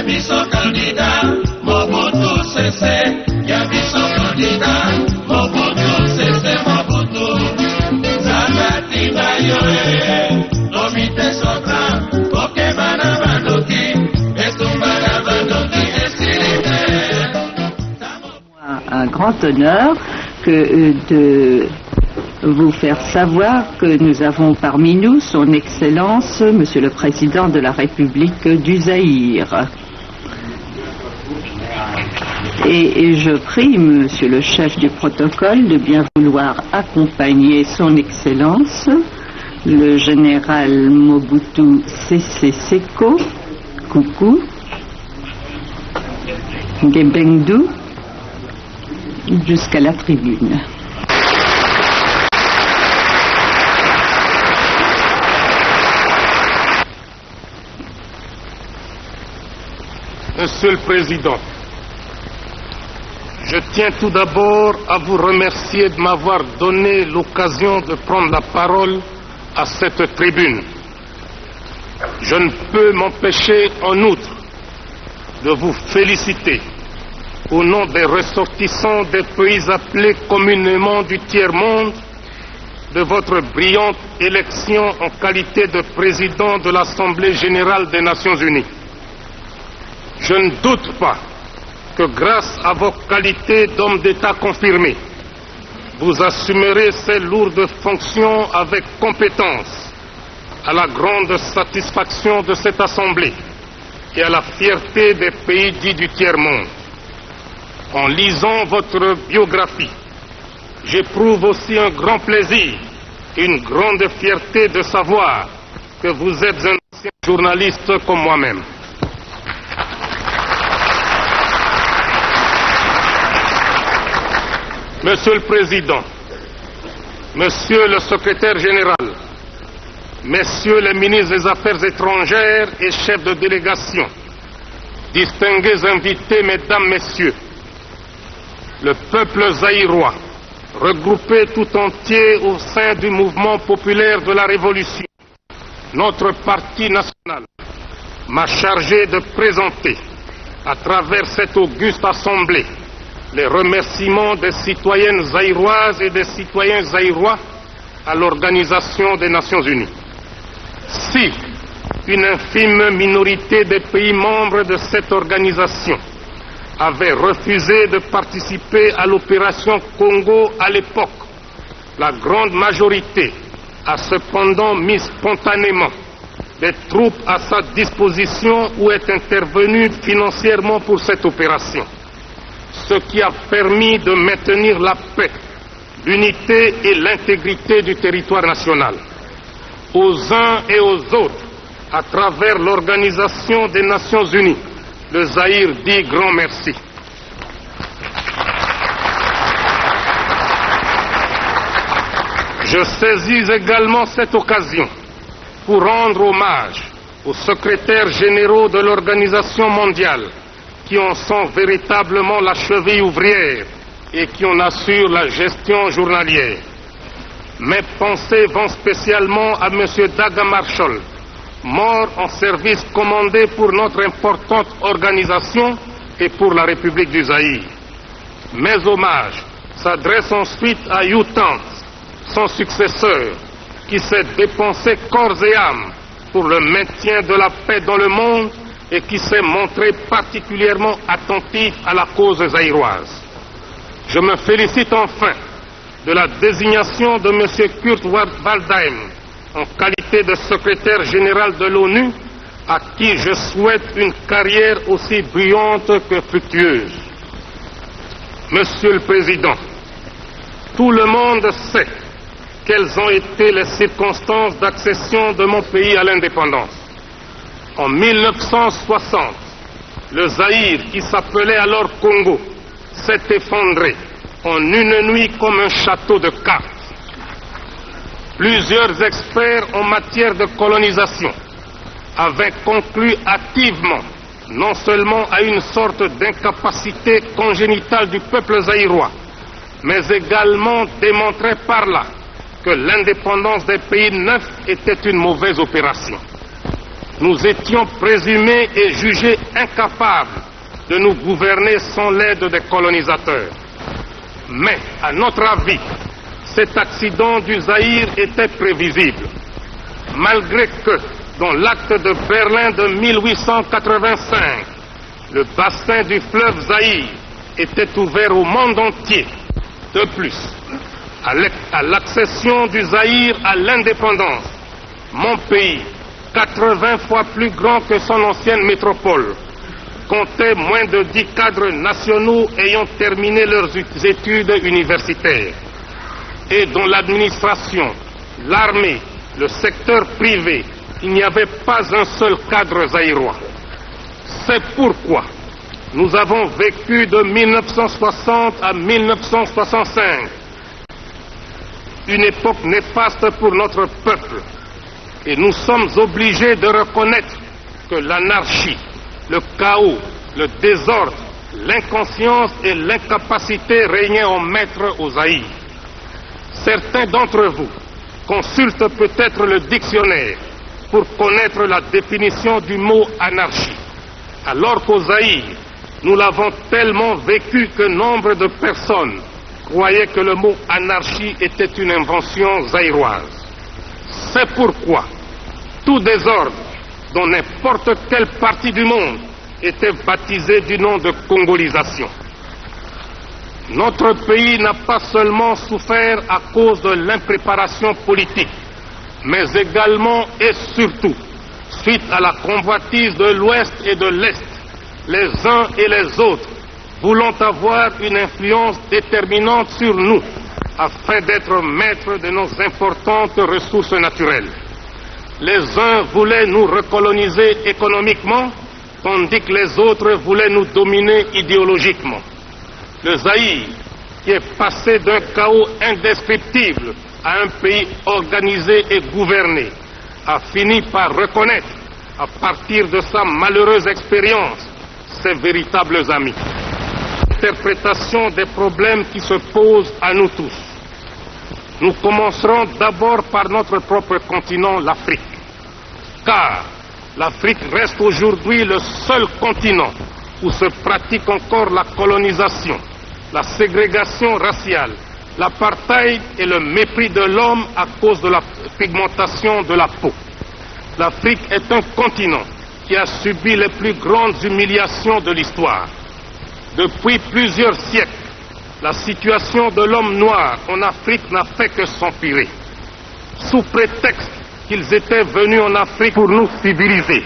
Yabiso candidat, Mobutu Sese. Yabiso candidat, Mobutu Sese Mobutu. Zabati Bayoe, Lomite Sotra, Pokemana Bandoki, Estumbana Bandoki, Estilite. Un grand honneur que de vous faire savoir que nous avons parmi nous son Excellence, Monsieur le Président de la République du Zaïre. Et je prie Monsieur le chef du protocole de bien vouloir accompagner son Excellence, le général Mobutu Sese Seko Kuku Ngebendu, jusqu'à la tribune. Monsieur le Président, je tiens tout d'abord à vous remercier de m'avoir donné l'occasion de prendre la parole à cette tribune. Je ne peux m'empêcher en outre de vous féliciter au nom des ressortissants des pays appelés communément du tiers-monde de votre brillante élection en qualité de président de l'Assemblée générale des Nations unies. Je ne doute pas que grâce à vos qualités d'homme d'État confirmé, vous assumerez ces lourdes fonctions avec compétence, à la grande satisfaction de cette Assemblée et à la fierté des pays dits du tiers-monde. En lisant votre biographie, j'éprouve aussi un grand plaisir et une grande fierté de savoir que vous êtes un ancien journaliste comme moi-même. Monsieur le Président, Monsieur le Secrétaire général, Messieurs les ministres des Affaires étrangères et chefs de délégation, distingués invités, Mesdames, Messieurs, le peuple zaïrois, regroupé tout entier au sein du mouvement populaire de la Révolution, notre parti national, m'a chargé de présenter, à travers cette auguste assemblée, les remerciements des citoyennes zaïroises et des citoyens zaïrois à l'Organisation des Nations Unies. Si une infime minorité des pays membres de cette organisation avait refusé de participer à l'opération Congo à l'époque, la grande majorité a cependant mis spontanément des troupes à sa disposition ou est intervenue financièrement pour cette opération, ce qui a permis de maintenir la paix, l'unité et l'intégrité du territoire national. Aux uns et aux autres, à travers l'Organisation des Nations Unies, le Zaïre dit grand merci. Je saisis également cette occasion pour rendre hommage aux secrétaires généraux de l'Organisation mondiale qui en sont véritablement la cheville ouvrière et qui en assurent la gestion journalière. Mes pensées vont spécialement à M. Daga Marshall, mort en service commandé pour notre importante organisation et pour la République du Zaïre. Mes hommages s'adressent ensuite à U Thant, son successeur, qui s'est dépensé corps et âme pour le maintien de la paix dans le monde et qui s'est montré particulièrement attentif à la cause zaïroise. Je me félicite enfin de la désignation de M. Kurt Waldheim en qualité de secrétaire général de l'ONU, à qui je souhaite une carrière aussi brillante que fructueuse. Monsieur le Président, tout le monde sait quelles ont été les circonstances d'accession de mon pays à l'indépendance. En 1960, le Zaïre, qui s'appelait alors Congo, s'est effondré en une nuit comme un château de cartes. Plusieurs experts en matière de colonisation avaient conclu hâtivement non seulement à une sorte d'incapacité congénitale du peuple zaïrois, mais également démontré par là que l'indépendance des pays neufs était une mauvaise opération. nous étions présumés et jugés incapables de nous gouverner sans l'aide des colonisateurs. Mais, à notre avis, cet accident du Zaïre était prévisible. Malgré que, dans l'acte de Berlin de 1885, le bassin du fleuve Zaïre était ouvert au monde entier. De plus, à l'accession du Zaïre à l'indépendance, mon pays, 80 fois plus grand que son ancienne métropole, comptait moins de 10 cadres nationaux ayant terminé leurs études universitaires. Et dans l'administration, l'armée, le secteur privé, il n'y avait pas un seul cadre zaïrois. C'est pourquoi nous avons vécu de 1960 à 1965 une époque néfaste pour notre peuple. Et nous sommes obligés de reconnaître que l'anarchie, le chaos, le désordre, l'inconscience et l'incapacité régnaient en maître au Zaïre. Certains d'entre vous consultent peut-être le dictionnaire pour connaître la définition du mot anarchie, alors qu'au Zaïre, nous l'avons tellement vécu que nombre de personnes croyaient que le mot anarchie était une invention zaïroise. C'est pourquoi tout désordre dans n'importe quelle partie du monde était baptisé du nom de congolisation. Notre pays n'a pas seulement souffert à cause de l'impréparation politique, mais également et surtout suite à la convoitise de l'Ouest et de l'Est, les uns et les autres voulant avoir une influence déterminante sur nous afin d'être maîtres de nos importantes ressources naturelles. Les uns voulaient nous recoloniser économiquement, tandis que les autres voulaient nous dominer idéologiquement. Le Zaïre, qui est passé d'un chaos indescriptible à un pays organisé et gouverné, a fini par reconnaître, à partir de sa malheureuse expérience, ses véritables amis. Interprétation des problèmes qui se posent à nous tous. Nous commencerons d'abord par notre propre continent, l'Afrique. Car l'Afrique reste aujourd'hui le seul continent où se pratique encore la colonisation, la ségrégation raciale, l'apartheid et le mépris de l'homme à cause de la pigmentation de la peau. L'Afrique est un continent qui a subi les plus grandes humiliations de l'histoire. Depuis plusieurs siècles, la situation de l'homme noir en Afrique n'a fait que s'empirer. Sous prétexte qu'ils étaient venus en Afrique pour nous civiliser,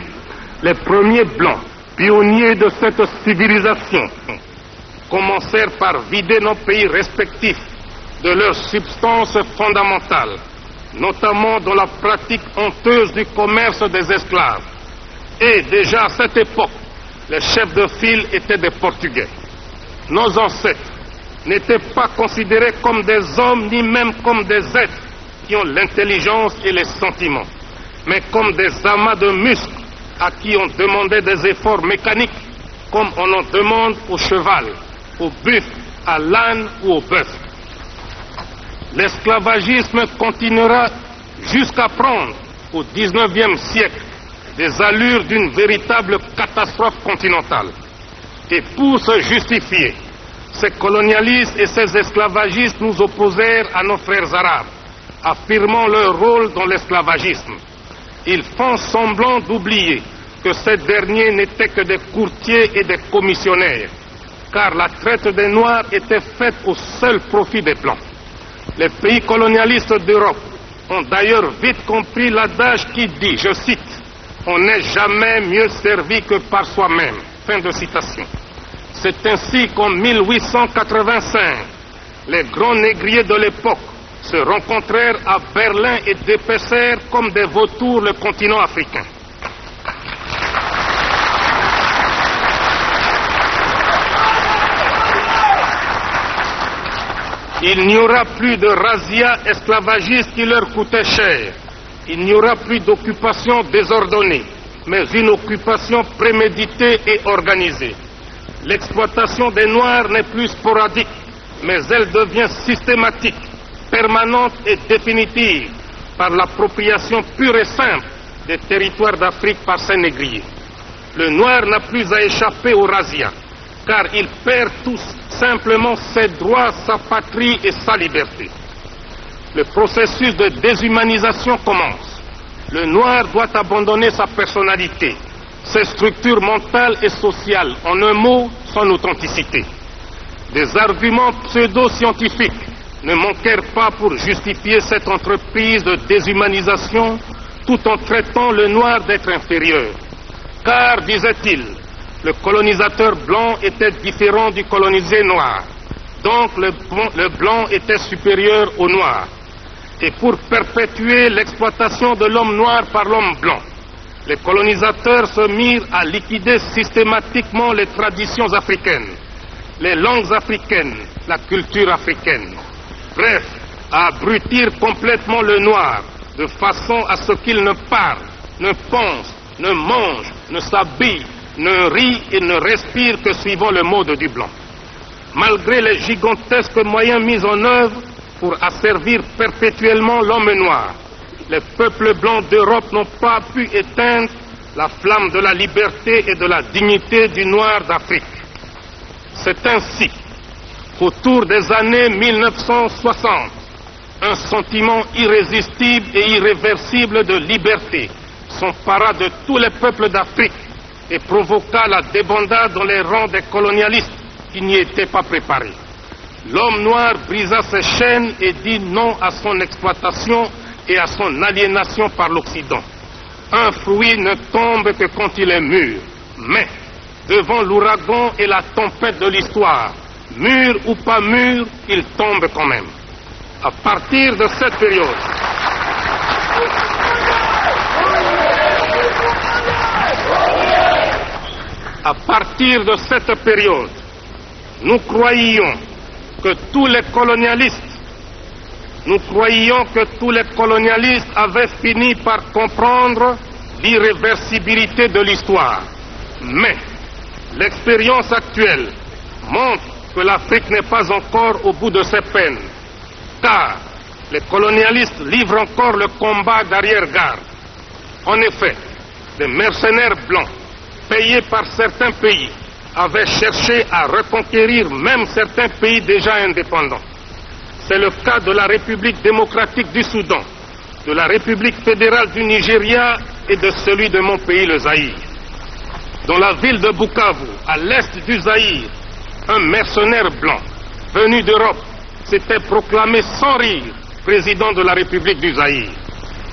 les premiers blancs, pionniers de cette civilisation, commencèrent par vider nos pays respectifs de leurs substances fondamentales, notamment dans la pratique honteuse du commerce des esclaves. Et déjà à cette époque, les chefs de file étaient des Portugais. Nos ancêtres n'étaient pas considérés comme des hommes, ni même comme des êtres qui ont l'intelligence et les sentiments, mais comme des amas de muscles à qui on demandait des efforts mécaniques, comme on en demande au cheval, au buffle, à l'âne ou au bœuf. L'esclavagisme continuera jusqu'à prendre, au XIXe siècle, des allures d'une véritable catastrophe continentale. Et pour se justifier, ces colonialistes et ces esclavagistes nous opposèrent à nos frères arabes, affirmant leur rôle dans l'esclavagisme. Ils font semblant d'oublier que ces derniers n'étaient que des courtiers et des commissionnaires, car la traite des Noirs était faite au seul profit des Blancs. Les pays colonialistes d'Europe ont d'ailleurs vite compris l'adage qui dit, je cite, « On n'est jamais mieux servi que par soi-même ». Fin de citation. C'est ainsi qu'en 1885, les grands négriers de l'époque se rencontrèrent à Berlin et dépecèrent comme des vautours le continent africain. Il n'y aura plus de razzia esclavagiste qui leur coûtait cher. Il n'y aura plus d'occupation désordonnée, mais une occupation préméditée et organisée. L'exploitation des Noirs n'est plus sporadique, mais elle devient systématique, permanente et définitive par l'appropriation pure et simple des territoires d'Afrique par ses négriers. Le noir n'a plus à échapper au razzia, car il perd tout simplement ses droits, sa patrie et sa liberté. Le processus de déshumanisation commence. Le noir doit abandonner sa personnalité, ses structures mentales et sociales, en un mot, son authenticité. Des arguments pseudo-scientifiques ne manquèrent pas pour justifier cette entreprise de déshumanisation tout en traitant le noir d'être inférieur. Car, disait-il, le colonisateur blanc était différent du colonisé noir, donc le blanc était supérieur au noir. Et pour perpétuer l'exploitation de l'homme noir par l'homme blanc, les colonisateurs se mirent à liquider systématiquement les traditions africaines, les langues africaines, la culture africaine. Bref, à abrutir complètement le noir, de façon à ce qu'il ne parle, ne pense, ne mange, ne s'habille, ne rit et ne respire que suivant le mode du blanc. Malgré les gigantesques moyens mis en œuvre pour asservir perpétuellement l'homme noir, les peuples blancs d'Europe n'ont pas pu éteindre la flamme de la liberté et de la dignité du noir d'Afrique. C'est ainsi qu'autour des années 1960, un sentiment irrésistible et irréversible de liberté s'empara de tous les peuples d'Afrique et provoqua la débandade dans les rangs des colonialistes qui n'y étaient pas préparés. L'homme noir brisa ses chaînes et dit non à son exploitation et à son aliénation par l'Occident. Un fruit ne tombe que quand il est mûr, mais devant l'ouragan et la tempête de l'histoire, mûr ou pas mûr, il tombe quand même. À partir de cette période, nous croyions que tous les colonialistes avaient fini par comprendre l'irréversibilité de l'histoire. Mais l'expérience actuelle montre que l'Afrique n'est pas encore au bout de ses peines, car les colonialistes livrent encore le combat d'arrière-garde. En effet, des mercenaires blancs, payés par certains pays, avaient cherché à reconquérir même certains pays déjà indépendants. C'est le cas de la République démocratique du Soudan, de la République fédérale du Nigeria et de celui de mon pays, le Zaïre. Dans la ville de Bukavu, à l'est du Zaïre, un mercenaire blanc venu d'Europe s'était proclamé sans rire président de la République du Zaïre.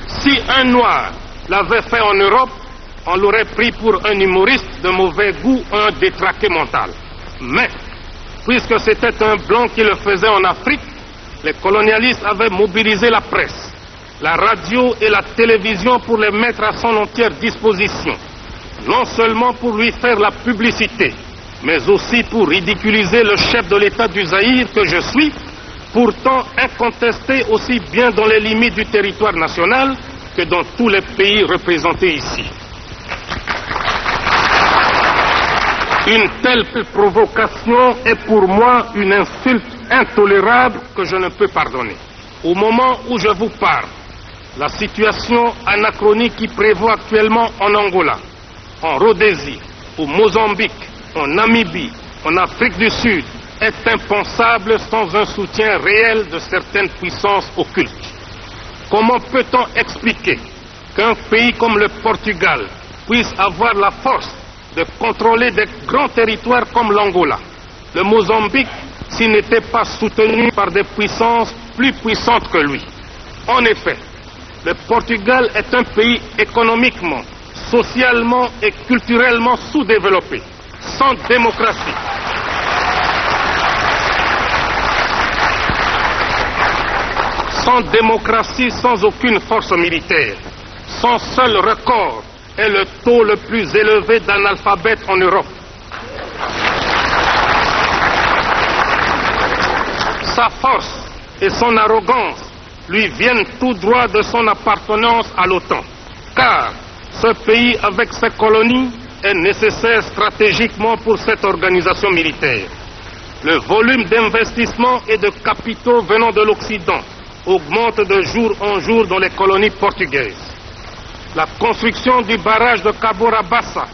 Si un noir l'avait fait en Europe, on l'aurait pris pour un humoriste de mauvais goût, un détraqué mental. Mais, puisque c'était un blanc qui le faisait en Afrique, les colonialistes avaient mobilisé la presse, la radio et la télévision pour les mettre à son entière disposition, non seulement pour lui faire la publicité, mais aussi pour ridiculiser le chef de l'État du Zaïre que je suis, pourtant incontesté aussi bien dans les limites du territoire national que dans tous les pays représentés ici. Une telle provocation est pour moi une insulte intolérable que je ne peux pardonner. Au moment où je vous parle, la situation anachronique qui prévaut actuellement en Angola, en Rhodésie, au Mozambique, en Namibie, en Afrique du Sud, est impensable sans un soutien réel de certaines puissances occultes. Comment peut-on expliquer qu'un pays comme le Portugal puisse avoir la force de contrôler des grands territoires comme l'Angola, le Mozambique, s'il n'était pas soutenu par des puissances plus puissantes que lui? En effet, le Portugal est un pays économiquement, socialement et culturellement sous-développé, sans démocratie. Sans démocratie, sans aucune force militaire. Son seul record est le taux le plus élevé d'analphabètes en Europe. Sa force et son arrogance lui viennent tout droit de son appartenance à l'OTAN, car ce pays, avec ses colonies, est nécessaire stratégiquement pour cette organisation militaire. Le volume d'investissement et de capitaux venant de l'Occident augmente de jour en jour dans les colonies portugaises. La construction du barrage de Cabora Bassa,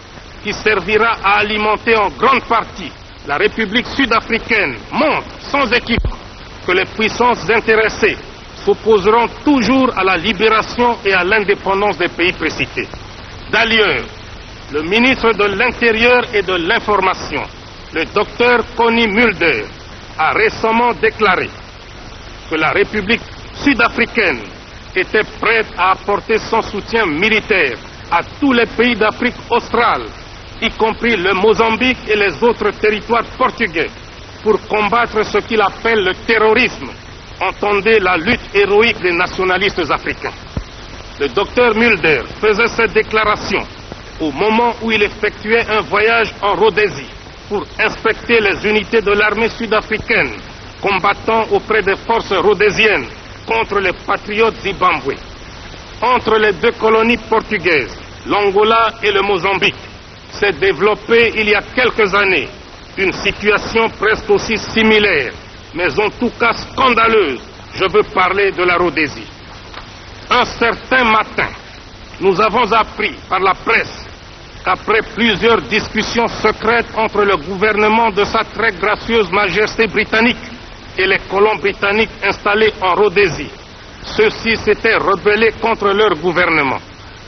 qui servira à alimenter en grande partie la République sud-africaine, montre sans équivoque que les puissances intéressées s'opposeront toujours à la libération et à l'indépendance des pays précités. D'ailleurs, le ministre de l'Intérieur et de l'Information, le docteur Connie Mulder, a récemment déclaré que la République sud-africaine était prête à apporter son soutien militaire à tous les pays d'Afrique australe, y compris le Mozambique et les autres territoires portugais, pour combattre ce qu'il appelle le terrorisme. Entendez la lutte héroïque des nationalistes africains. Le docteur Mulder faisait cette déclaration au moment où il effectuait un voyage en Rhodésie pour inspecter les unités de l'armée sud-africaine combattant auprès des forces rhodésiennes contre les patriotes zimbabwe. Entre les deux colonies portugaises, l'Angola et le Mozambique, s'est développée il y a quelques années une situation presque aussi similaire, mais en tout cas scandaleuse. Je veux parler de la Rhodésie. Un certain matin, nous avons appris par la presse qu'après plusieurs discussions secrètes entre le gouvernement de sa très gracieuse majesté britannique et les colons britanniques installés en Rhodésie, ceux-ci s'étaient rebellés contre leur gouvernement,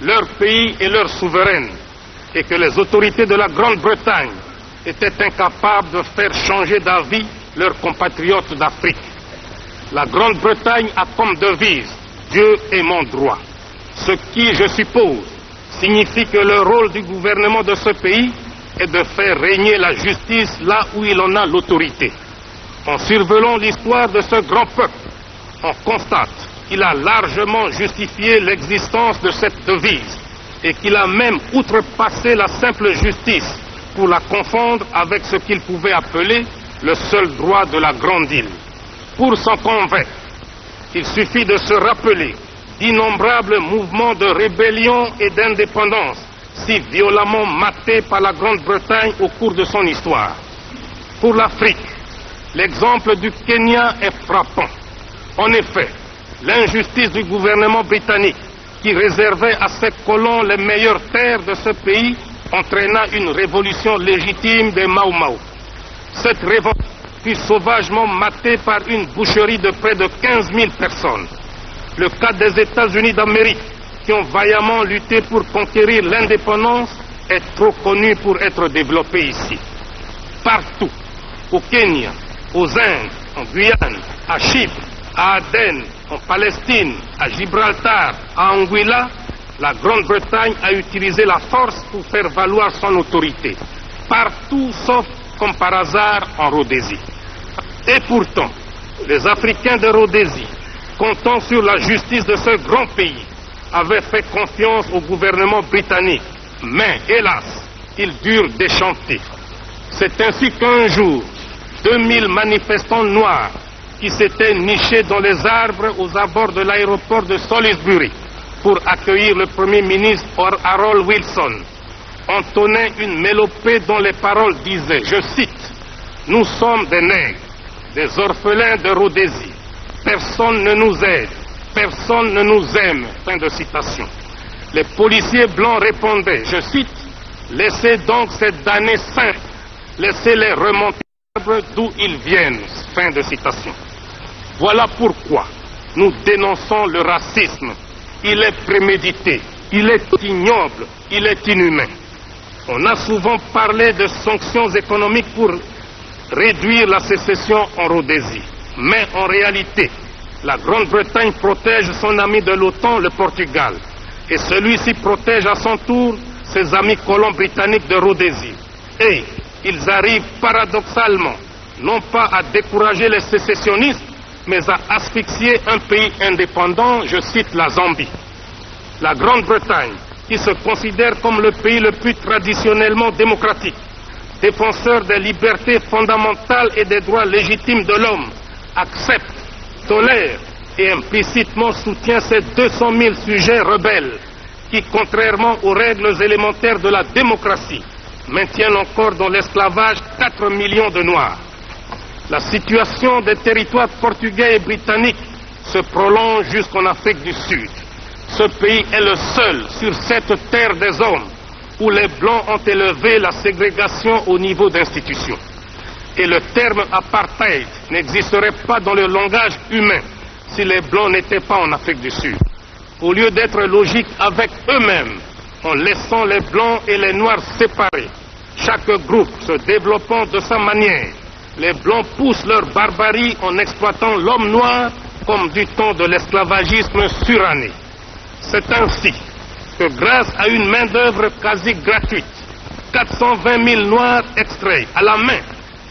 leur pays et leur souveraine, et que les autorités de la Grande-Bretagne étaient incapables de faire changer d'avis leurs compatriotes d'Afrique. La Grande-Bretagne a comme devise « Dieu est mon droit », ce qui, je suppose, signifie que le rôle du gouvernement de ce pays est de faire régner la justice là où il en a l'autorité. En survolant l'histoire de ce grand peuple, on constate qu'il a largement justifié l'existence de cette devise et qu'il a même outrepassé la simple justice pour la confondre avec ce qu'il pouvait appeler le seul droit de la grande île. Pour s'en convaincre, il suffit de se rappeler d'innombrables mouvements de rébellion et d'indépendance si violemment matés par la Grande-Bretagne au cours de son histoire. Pour l'Afrique, l'exemple du Kenya est frappant. En effet, l'injustice du gouvernement britannique qui réservait à ses colons les meilleures terres de ce pays entraîna une révolution légitime des Mau Mau. Cette révolte fut sauvagement matée par une boucherie de près de 15 000 personnes. Le cas des États-Unis d'Amérique, qui ont vaillamment lutté pour conquérir l'indépendance, est trop connu pour être développé ici. Partout, au Kenya, aux Indes, en Guyane, à Chypre, à Aden, en Palestine, à Gibraltar, à Anguilla, la Grande-Bretagne a utilisé la force pour faire valoir son autorité. Partout, sauf, comme par hasard, en Rhodésie. Et pourtant, les Africains de Rhodésie, comptant sur la justice de ce grand pays, avaient fait confiance au gouvernement britannique. Mais, hélas, ils durent déchanter. C'est ainsi qu'un jour, 2000 manifestants noirs qui s'étaient nichés dans les arbres aux abords de l'aéroport de Salisbury pour accueillir le Premier ministre Harold Wilson, entonnaient une mélopée dont les paroles disaient, je cite, « Nous sommes des nègres, des orphelins de Rhodésie. Personne ne nous aide, personne ne nous aime. » Fin de citation. Les policiers blancs répondaient, je cite, « Laissez donc ces damnés saints, laissez-les remonter d'où ils viennent. » Fin de citation. Voilà pourquoi nous dénonçons le racisme. Il est prémédité, il est ignoble, il est inhumain. On a souvent parlé de sanctions économiques pour réduire la sécession en Rhodésie. Mais en réalité, la Grande-Bretagne protège son ami de l'OTAN, le Portugal. Et celui-ci protège à son tour ses amis colons britanniques de Rhodésie. Et ils arrivent paradoxalement, non pas à décourager les sécessionnistes, mais à asphyxier un pays indépendant, je cite la Zambie. La Grande-Bretagne, qui se considère comme le pays le plus traditionnellement démocratique, défenseur des libertés fondamentales et des droits légitimes de l'homme, accepte, tolère et implicitement soutient ces 200 000 sujets rebelles qui, contrairement aux règles élémentaires de la démocratie, maintiennent encore dans l'esclavage 4 millions de Noirs. La situation des territoires portugais et britanniques se prolonge jusqu'en Afrique du Sud. Ce pays est le seul sur cette terre des hommes où les Blancs ont élevé la ségrégation au niveau d'institutions. Et le terme apartheid n'existerait pas dans le langage humain si les Blancs n'étaient pas en Afrique du Sud. Au lieu d'être logiques avec eux-mêmes, en laissant les Blancs et les Noirs séparés, chaque groupe se développant de sa manière, les Blancs poussent leur barbarie en exploitant l'homme noir comme du temps de l'esclavagisme suranné. C'est ainsi que grâce à une main-d'œuvre quasi gratuite, 420 000 Noirs extraient à la main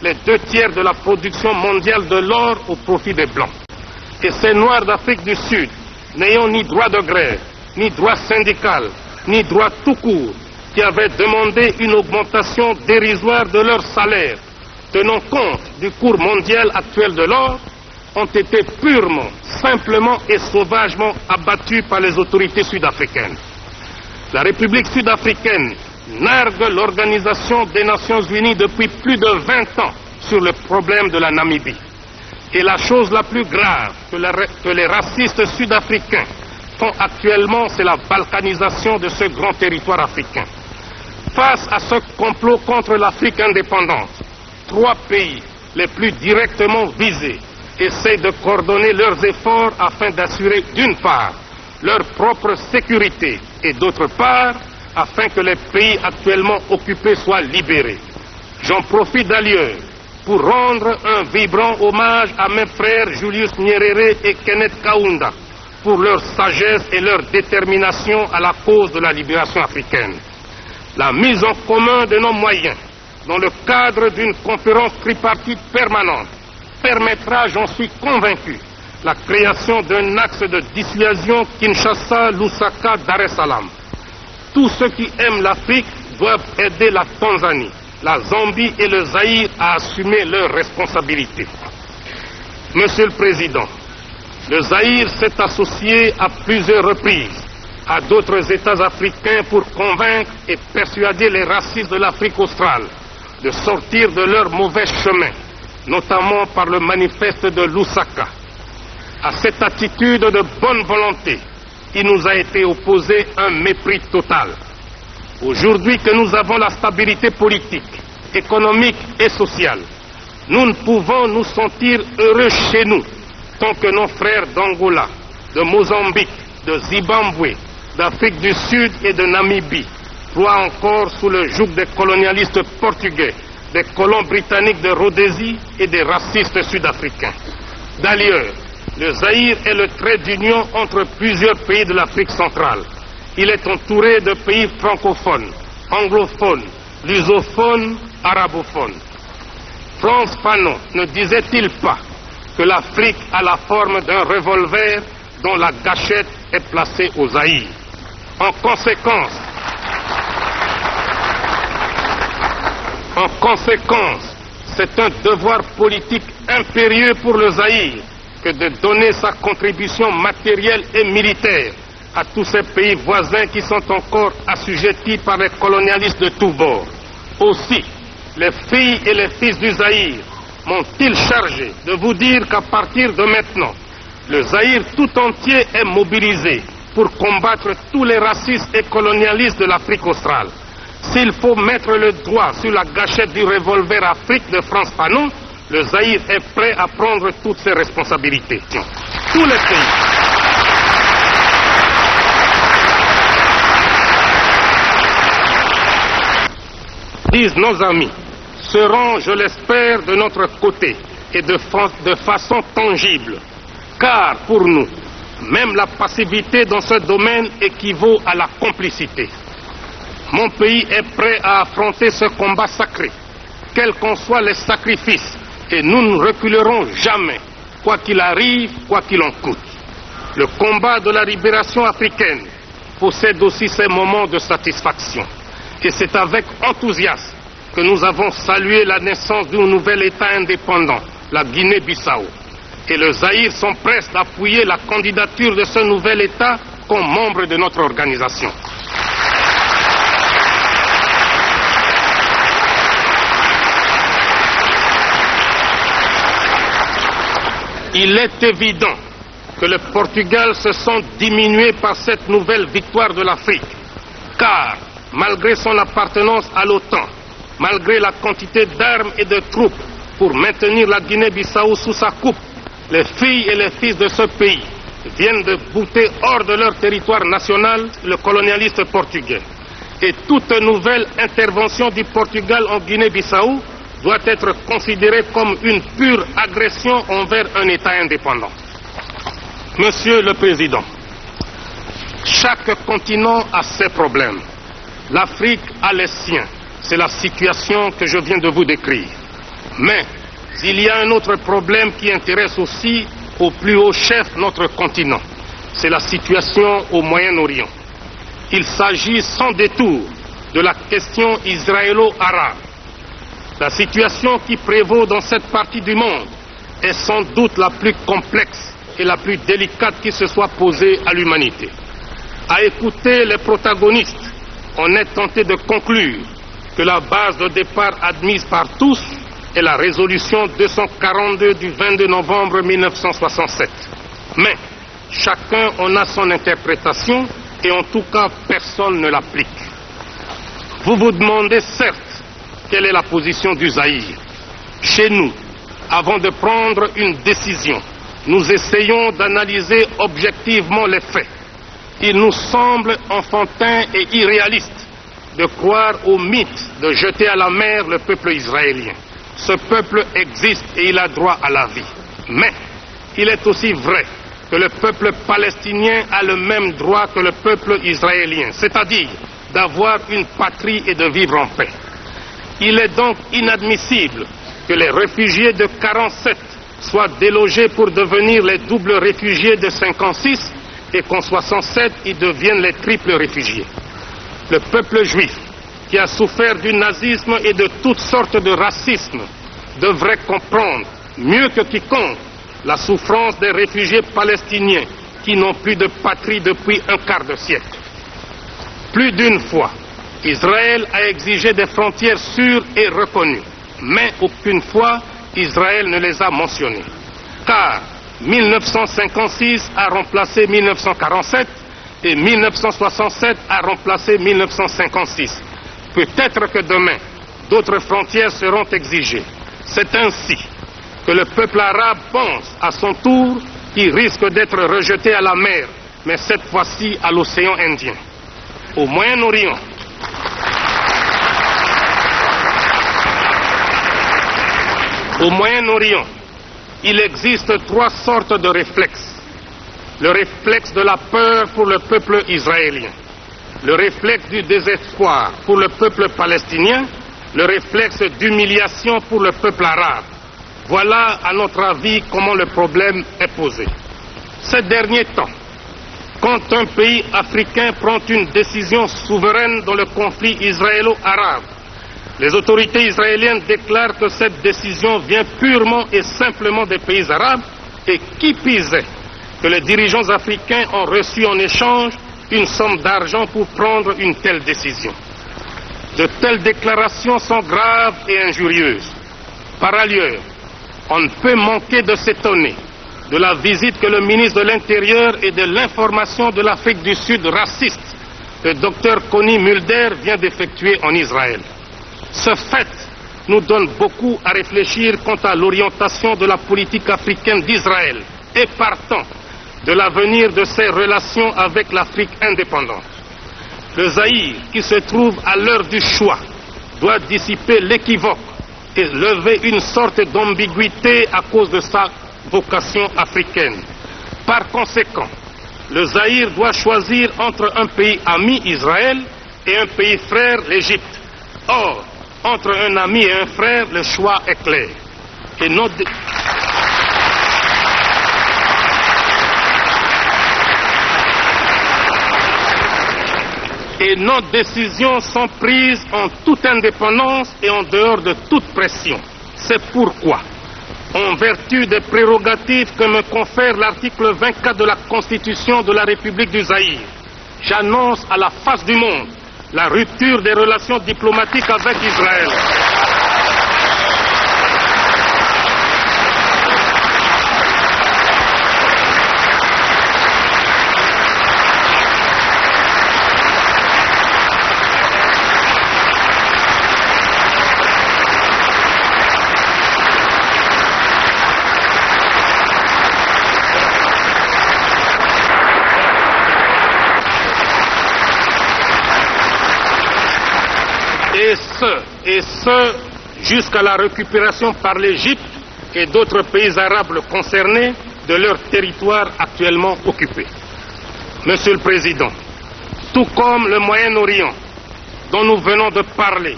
les 2/3 de la production mondiale de l'or au profit des Blancs. Et ces Noirs d'Afrique du Sud, n'ayant ni droit de grève, ni droit syndical, ni droit tout court, qui avaient demandé une augmentation dérisoire de leur salaire, tenant compte du cours mondial actuel de l'or, ont été purement, simplement et sauvagement abattus par les autorités sud-africaines. La République sud-africaine nargue l'Organisation des Nations Unies depuis plus de 20 ans sur le problème de la Namibie. Et la chose la plus grave que les racistes sud-africains font actuellement, c'est la balkanisation de ce grand territoire africain. Face à ce complot contre l'Afrique indépendante, 3 pays les plus directement visés essayent de coordonner leurs efforts afin d'assurer d'une part leur propre sécurité et d'autre part afin que les pays actuellement occupés soient libérés. J'en profite d'ailleurs pour rendre un vibrant hommage à mes frères Julius Nyerere et Kenneth Kaunda pour leur sagesse et leur détermination à la cause de la libération africaine. La mise en commun de nos moyens dans le cadre d'une conférence tripartite permanente permettra, j'en suis convaincu, la création d'un axe de dissuasion Kinshasa-Lusaka-Dar es Salaam. Tous ceux qui aiment l'Afrique doivent aider la Tanzanie, la Zambie et le Zaïre à assumer leurs responsabilités. Monsieur le Président, le Zaïre s'est associé à plusieurs reprises à d'autres États africains pour convaincre et persuader les racistes de l'Afrique australe de sortir de leur mauvais chemin, notamment par le manifeste de Lusaka. À cette attitude de bonne volonté, il nous a été opposé un mépris total. Aujourd'hui que nous avons la stabilité politique, économique et sociale, nous ne pouvons nous sentir heureux chez nous tant que nos frères d'Angola, de Mozambique, de Zimbabwe, d'Afrique du Sud et de Namibie ploient encore sous le joug des colonialistes portugais, des colons britanniques de Rhodésie et des racistes sud-africains. D'ailleurs, le Zaïre est le trait d'union entre plusieurs pays de l'Afrique centrale. Il est entouré de pays francophones, anglophones, lusophones, arabophones. Frantz Fanon ne disait-il pas que l'Afrique a la forme d'un revolver dont la gâchette est placée au Zaïre? En conséquence, c'est un devoir politique impérieux pour le Zaïre que de donner sa contribution matérielle et militaire à tous ces pays voisins qui sont encore assujettis par les colonialistes de tous bords. Aussi, les filles et les fils du Zaïre m'ont-ils chargé de vous dire qu'à partir de maintenant, le Zaïre tout entier est mobilisé pour combattre tous les racistes et colonialistes de l'Afrique australe. S'il faut mettre le doigt sur la gâchette du revolver Afrique de Frantz Fanon, le Zaïre est prêt à prendre toutes ses responsabilités. Tous les pays. Disent nos amis, seront, je l'espère, de notre côté et de façon tangible. Car pour nous, même la passivité dans ce domaine équivaut à la complicité. Mon pays est prêt à affronter ce combat sacré, quels qu'en soient les sacrifices, et nous ne reculerons jamais, quoi qu'il arrive, quoi qu'il en coûte. Le combat de la libération africaine possède aussi ses moments de satisfaction. Et c'est avec enthousiasme que nous avons salué la naissance d'un nouvel État indépendant, la Guinée-Bissau. Et le Zaïre sont prêts d'appuyer la candidature de ce nouvel État comme membre de notre organisation. Il est évident que le Portugal se sent diminué par cette nouvelle victoire de l'Afrique, car malgré son appartenance à l'OTAN, malgré la quantité d'armes et de troupes pour maintenir la Guinée-Bissau sous sa coupe, les filles et les fils de ce pays viennent de bouter hors de leur territoire national le colonialiste portugais. Et toute nouvelle intervention du Portugal en Guinée-Bissau doit être considérée comme une pure agression envers un État indépendant. Monsieur le Président, chaque continent a ses problèmes. L'Afrique a les siens. C'est la situation que je viens de vous décrire. Mais il y a un autre problème qui intéresse aussi au plus haut chef notre continent. C'est la situation au Moyen-Orient. Il s'agit sans détour de la question israélo-arabe. La situation qui prévaut dans cette partie du monde est sans doute la plus complexe et la plus délicate qui se soit posée à l'humanité. À écouter les protagonistes, on est tenté de conclure que la base de départ admise par tous est la résolution 242 du 22 novembre 1967. Mais chacun en a son interprétation et en tout cas personne ne l'applique. Vous vous demandez certes quelle est la position du Zaïre. Chez nous, avant de prendre une décision, nous essayons d'analyser objectivement les faits. Il nous semble enfantin et irréaliste de croire au mythe de jeter à la mer le peuple israélien. Ce peuple existe et il a droit à la vie. Mais il est aussi vrai que le peuple palestinien a le même droit que le peuple israélien, c'est-à-dire d'avoir une patrie et de vivre en paix. Il est donc inadmissible que les réfugiés de 47 soient délogés pour devenir les doubles réfugiés de 56 et qu'en 67 ils deviennent les triples réfugiés. Le peuple juif, qui a souffert du nazisme et de toutes sortes de racisme, devrait comprendre mieux que quiconque la souffrance des réfugiés palestiniens qui n'ont plus de patrie depuis un quart de siècle. Plus d'une fois, Israël a exigé des frontières sûres et reconnues, mais aucune fois Israël ne les a mentionnées. Car 1956 a remplacé 1947 et 1967 a remplacé 1956. Peut-être que demain, d'autres frontières seront exigées. C'est ainsi que le peuple arabe pense à son tour qu'il risque d'être rejeté à la mer, mais cette fois-ci à l'océan Indien. Au Moyen-Orient, il existe trois sortes de réflexes. Le réflexe de la peur pour le peuple israélien, le réflexe du désespoir pour le peuple palestinien, le réflexe d'humiliation pour le peuple arabe. Voilà, à notre avis, comment le problème est posé. Ces derniers temps, quand un pays africain prend une décision souveraine dans le conflit israélo-arabe, les autorités israéliennes déclarent que cette décision vient purement et simplement des pays arabes et qui pisait que les dirigeants africains ont reçu en échange une somme d'argent pour prendre une telle décision. De telles déclarations sont graves et injurieuses. Par ailleurs, on ne peut manquer de s'étonner de la visite que le ministre de l'Intérieur et de l'Information de l'Afrique du Sud raciste, le Dr Connie Mulder, vient d'effectuer en Israël. Ce fait nous donne beaucoup à réfléchir quant à l'orientation de la politique africaine d'Israël et partant de l'avenir de ses relations avec l'Afrique indépendante. Le Zaïre, qui se trouve à l'heure du choix, doit dissiper l'équivoque et lever une sorte d'ambiguïté à cause de sa vocation africaine. Par conséquent, le Zaïre doit choisir entre un pays ami, Israël, et un pays frère, l'Égypte. Or, entre un ami et un frère, le choix est clair. Et nos décisions sont prises en toute indépendance et en dehors de toute pression. C'est pourquoi, en vertu des prérogatives que me confère l'article 24 de la Constitution de la République du Zaïre, j'annonce à la face du monde la rupture des relations diplomatiques avec Israël. Et ce jusqu'à la récupération par l'Égypte et d'autres pays arabes concernés de leurs territoires actuellement occupés. Monsieur le Président, tout comme le Moyen-Orient dont nous venons de parler,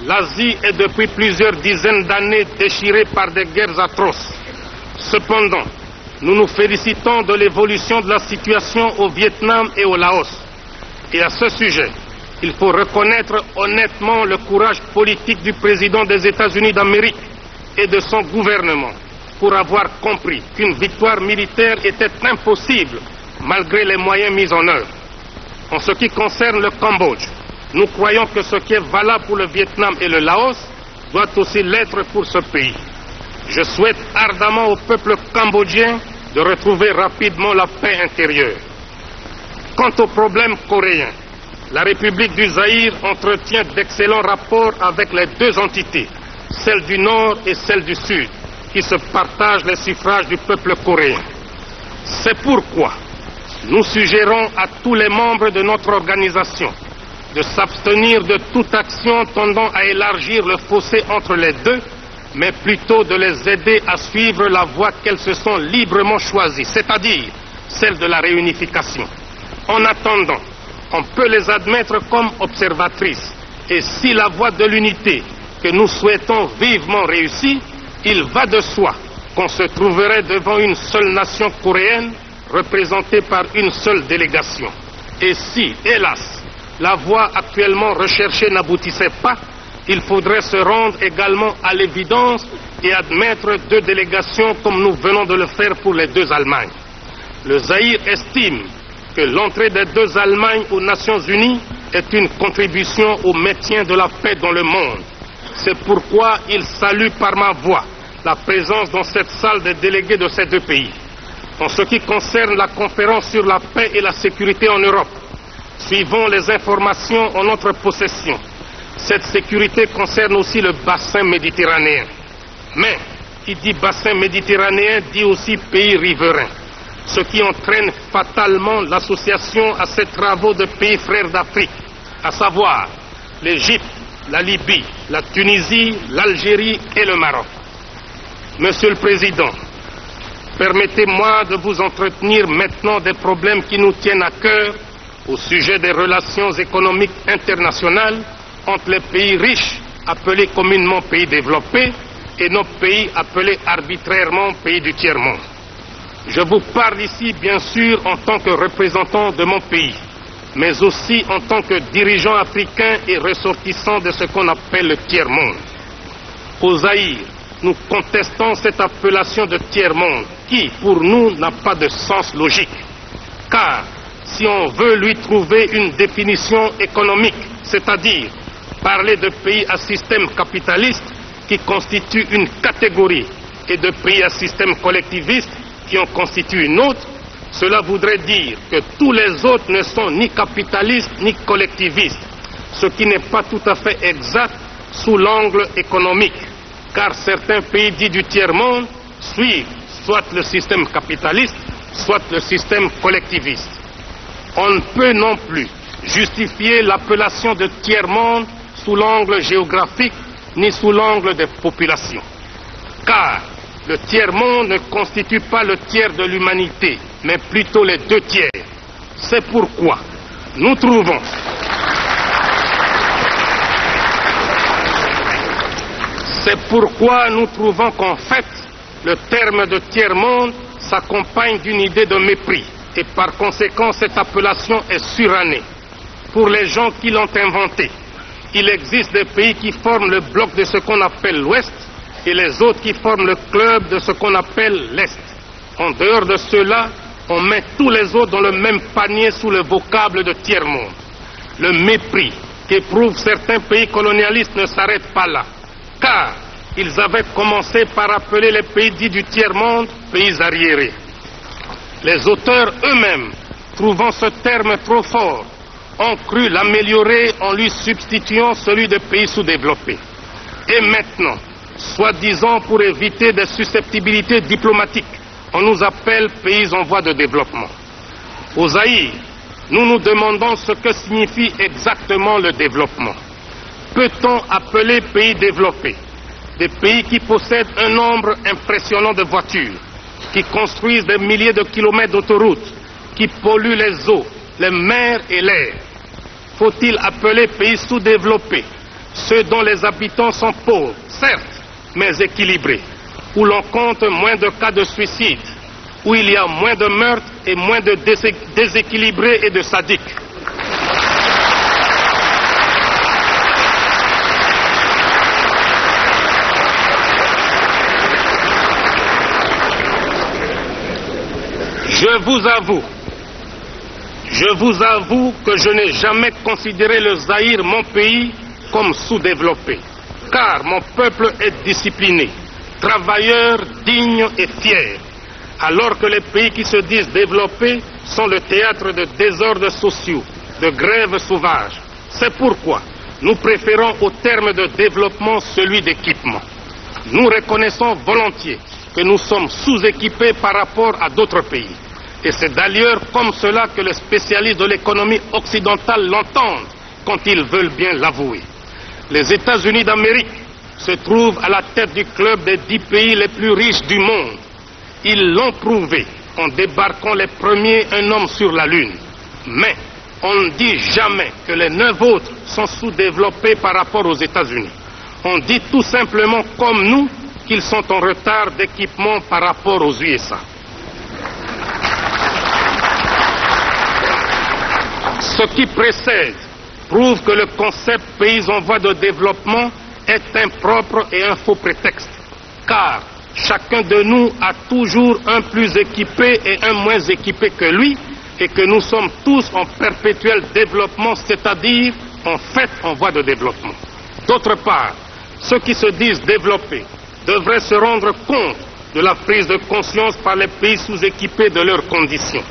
l'Asie est depuis plusieurs dizaines d'années déchirée par des guerres atroces. Cependant, nous nous félicitons de l'évolution de la situation au Vietnam et au Laos. Et à ce sujet, il faut reconnaître honnêtement le courage politique du président des États-Unis d'Amérique et de son gouvernement pour avoir compris qu'une victoire militaire était impossible malgré les moyens mis en œuvre. En ce qui concerne le Cambodge, nous croyons que ce qui est valable pour le Vietnam et le Laos doit aussi l'être pour ce pays. Je souhaite ardemment au peuple cambodgien de retrouver rapidement la paix intérieure. Quant au problème coréen, la République du Zaïre entretient d'excellents rapports avec les deux entités, celle du Nord et celle du Sud, qui se partagent les suffrages du peuple coréen. C'est pourquoi nous suggérons à tous les membres de notre organisation de s'abstenir de toute action tendant à élargir le fossé entre les deux, mais plutôt de les aider à suivre la voie qu'elles se sont librement choisies, c'est-à-dire celle de la réunification. En attendant, on peut les admettre comme observatrices, et si la voie de l'unité que nous souhaitons vivement réussit, il va de soi qu'on se trouverait devant une seule nation coréenne représentée par une seule délégation. Et si, hélas, la voie actuellement recherchée n'aboutissait pas, il faudrait se rendre également à l'évidence et admettre deux délégations comme nous venons de le faire pour les deux Allemagnes. Le Zaïre estime que l'entrée des deux Allemagnes aux Nations Unies est une contribution au maintien de la paix dans le monde. C'est pourquoi il salue par ma voix la présence dans cette salle des délégués de ces deux pays. En ce qui concerne la conférence sur la paix et la sécurité en Europe, suivons les informations en notre possession. Cette sécurité concerne aussi le bassin méditerranéen. Mais qui dit bassin méditerranéen dit aussi pays riverains, ce qui entraîne fatalement l'association à ces travaux de pays frères d'Afrique, à savoir l'Égypte, la Libye, la Tunisie, l'Algérie et le Maroc. Monsieur le Président, permettez-moi de vous entretenir maintenant des problèmes qui nous tiennent à cœur au sujet des relations économiques internationales entre les pays riches, appelés communément pays développés, et nos pays appelés arbitrairement pays du tiers-monde. Je vous parle ici, bien sûr, en tant que représentant de mon pays, mais aussi en tant que dirigeant africain et ressortissant de ce qu'on appelle le tiers-monde. Au Zaïre, nous contestons cette appellation de tiers-monde qui, pour nous, n'a pas de sens logique. Car, si on veut lui trouver une définition économique, c'est-à-dire parler de pays à système capitaliste qui constitue une catégorie et de pays à système collectiviste qui en constitue une autre, cela voudrait dire que tous les autres ne sont ni capitalistes ni collectivistes, ce qui n'est pas tout à fait exact sous l'angle économique, car certains pays dits du tiers-monde suivent soit le système capitaliste, soit le système collectiviste. On ne peut non plus justifier l'appellation de tiers-monde sous l'angle géographique ni sous l'angle des populations. Car le tiers-monde ne constitue pas le tiers de l'humanité, mais plutôt les deux tiers. C'est pourquoi nous trouvons qu'en fait, le terme de tiers-monde s'accompagne d'une idée de mépris. Et par conséquent, cette appellation est surannée. Pour les gens qui l'ont inventée, il existe des pays qui forment le bloc de ce qu'on appelle l'Ouest et les autres qui forment le club de ce qu'on appelle l'Est. En dehors de cela, on met tous les autres dans le même panier sous le vocable de tiers-monde. Le mépris qu'éprouvent certains pays colonialistes ne s'arrête pas là, car ils avaient commencé par appeler les pays dits du tiers-monde pays arriérés. Les auteurs eux-mêmes, trouvant ce terme trop fort, ont cru l'améliorer en lui substituant celui de pays sous-développés. Et maintenant, soi-disant pour éviter des susceptibilités diplomatiques, on nous appelle pays en voie de développement. Au Zaïre, nous nous demandons ce que signifie exactement le développement. peut-on appeler pays développés des pays qui possèdent un nombre impressionnant de voitures, qui construisent des milliers de kilomètres d'autoroutes, qui polluent les eaux, les mers et l'air? Faut-il appeler pays sous-développés ceux dont les habitants sont pauvres, certes, mais équilibrés, où l'on compte moins de cas de suicide, où il y a moins de meurtres et moins de déséquilibrés et de sadiques? Je vous avoue que je n'ai jamais considéré le Zaïre, mon pays, comme sous-développé, car mon peuple est discipliné, travailleur, digne et fier, alors que les pays qui se disent développés sont le théâtre de désordres sociaux, de grèves sauvages. C'est pourquoi nous préférons au terme de développement celui d'équipement. Nous reconnaissons volontiers que nous sommes sous-équipés par rapport à d'autres pays. Et c'est d'ailleurs comme cela que les spécialistes de l'économie occidentale l'entendent quand ils veulent bien l'avouer. Les États-Unis d'Amérique se trouvent à la tête du club des 10 pays les plus riches du monde. Ils l'ont prouvé en débarquant les premiers un homme sur la Lune. Mais on ne dit jamais que les 9 autres sont sous-développés par rapport aux États-Unis. On dit tout simplement comme nous qu'ils sont en retard d'équipement par rapport aux USA. Ce qui précède prouve que le concept pays en voie de développement est impropre et un faux prétexte, car chacun de nous a toujours un plus équipé et un moins équipé que lui, et que nous sommes tous en perpétuel développement, c'est-à-dire en fait en voie de développement. D'autre part, ceux qui se disent développés devraient se rendre compte de la prise de conscience par les pays sous-équipés de leurs conditions.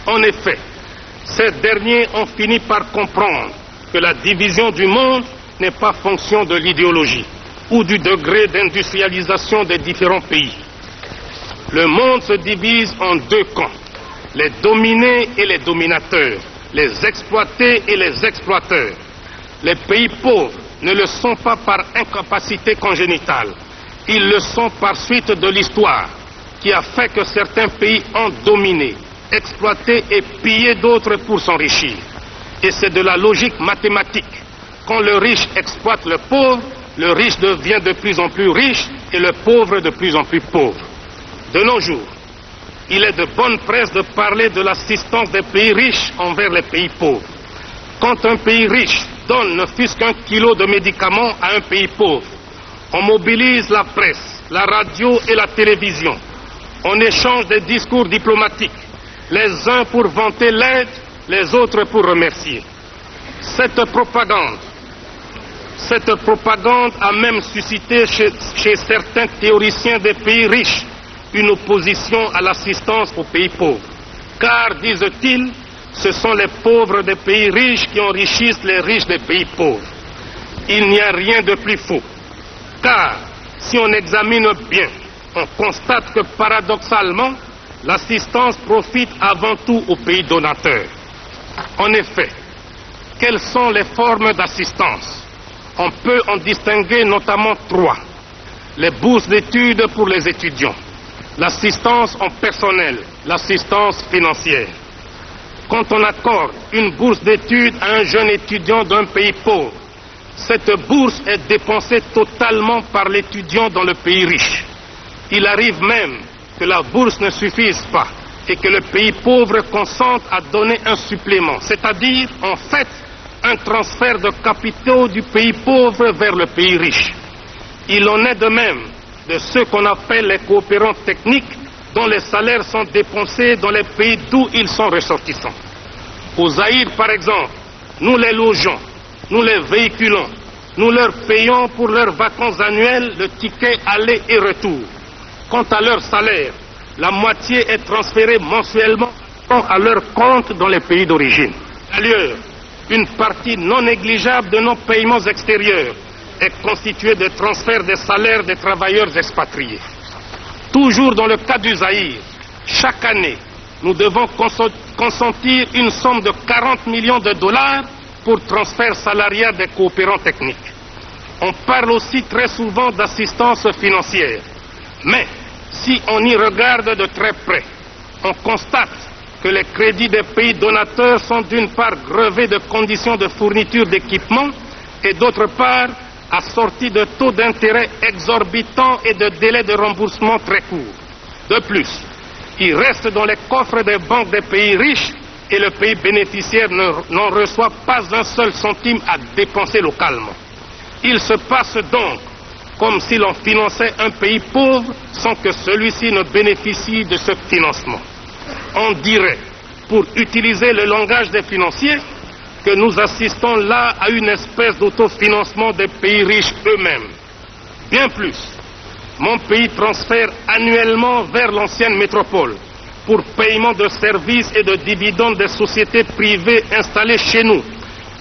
En effet, ces derniers ont fini par comprendre que la division du monde n'est pas fonction de l'idéologie ou du degré d'industrialisation des différents pays. Le monde se divise en 2 camps, les dominés et les dominateurs, les exploités et les exploiteurs. Les pays pauvres ne le sont pas par incapacité congénitale, ils le sont par suite de l'histoire qui a fait que certains pays ont dominé, exploité et pillé d'autres pour s'enrichir. Et c'est de la logique mathématique. Quand le riche exploite le pauvre, le riche devient de plus en plus riche et le pauvre de plus en plus pauvre. De nos jours, il est de bonne presse de parler de l'assistance des pays riches envers les pays pauvres. Quand un pays riche donne ne fût-ce qu'1 kilo de médicaments à un pays pauvre, on mobilise la presse, la radio et la télévision. On échange des discours diplomatiques, les uns pour vanter l'aide, les autres pour remercier. Cette propagande a même suscité chez certains théoriciens des pays riches une opposition à l'assistance aux pays pauvres. Car, disent-ils, ce sont les pauvres des pays riches qui enrichissent les riches des pays pauvres. Il n'y a rien de plus faux. Car, si on examine bien, on constate que paradoxalement, l'assistance profite avant tout aux pays donateurs. En effet, quelles sont les formes d'assistance? On peut en distinguer notamment 3. Les bourses d'études pour les étudiants, l'assistance en personnel, l'assistance financière. Quand on accorde une bourse d'études à un jeune étudiant d'un pays pauvre, cette bourse est dépensée totalement par l'étudiant dans le pays riche. Il arrive même que la bourse ne suffise pas et que le pays pauvre consente à donner un supplément, c'est-à-dire, en fait, un transfert de capitaux du pays pauvre vers le pays riche. Il en est de même de ceux qu'on appelle les coopérants techniques, dont les salaires sont dépensés dans les pays d'où ils sont ressortissants. Au Zaïre, par exemple, nous les logeons, nous les véhiculons, nous leur payons pour leurs vacances annuelles le ticket aller et retour. Quant à leur salaire, la moitié est transférée mensuellement à leur compte dans les pays d'origine. D'ailleurs, une partie non négligeable de nos paiements extérieurs est constituée de transferts des salaires des travailleurs expatriés. Toujours dans le cas du Zaïre, chaque année, nous devons consentir une somme de 40 millions de dollars pour transfert salarial des coopérants techniques. On parle aussi très souvent d'assistance financière. Mais si on y regarde de très près, on constate que les crédits des pays donateurs sont d'une part grevés de conditions de fourniture d'équipements et d'autre part assortis de taux d'intérêt exorbitants et de délais de remboursement très courts. De plus, ils restent dans les coffres des banques des pays riches et le pays bénéficiaire n'en reçoit pas un seul centime à dépenser localement. Il se passe donc comme si l'on finançait un pays pauvre sans que celui-ci ne bénéficie de ce financement. On dirait, pour utiliser le langage des financiers, que nous assistons là à une espèce d'autofinancement des pays riches eux-mêmes. Bien plus, mon pays transfère annuellement vers l'ancienne métropole, pour paiement de services et de dividendes des sociétés privées installées chez nous,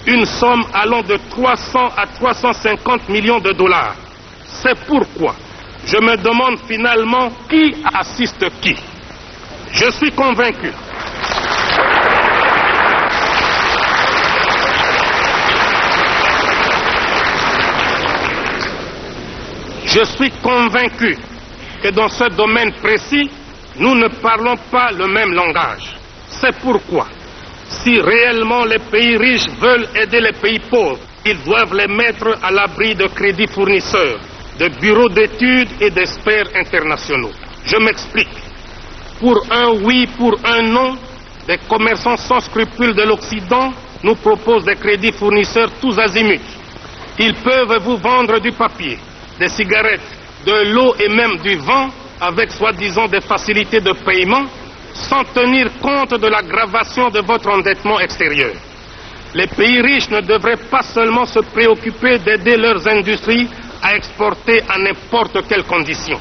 une somme allant de 300 à 350 millions de dollars. C'est pourquoi je me demande finalement qui assiste qui. Je suis convaincu que dans ce domaine précis, nous ne parlons pas le même langage. C'est pourquoi, si réellement les pays riches veulent aider les pays pauvres, ils doivent les mettre à l'abri de crédits fournisseurs, de bureaux d'études et d'experts internationaux. Je m'explique. Pour un oui, pour un non, des commerçants sans scrupules de l'Occident nous proposent des crédits fournisseurs tous azimuts. Ils peuvent vous vendre du papier, des cigarettes, de l'eau et même du vent avec soi-disant des facilités de paiement sans tenir compte de l'aggravation de votre endettement extérieur. Les pays riches ne devraient pas seulement se préoccuper d'aider leurs industries à exporter à n'importe quelles conditions,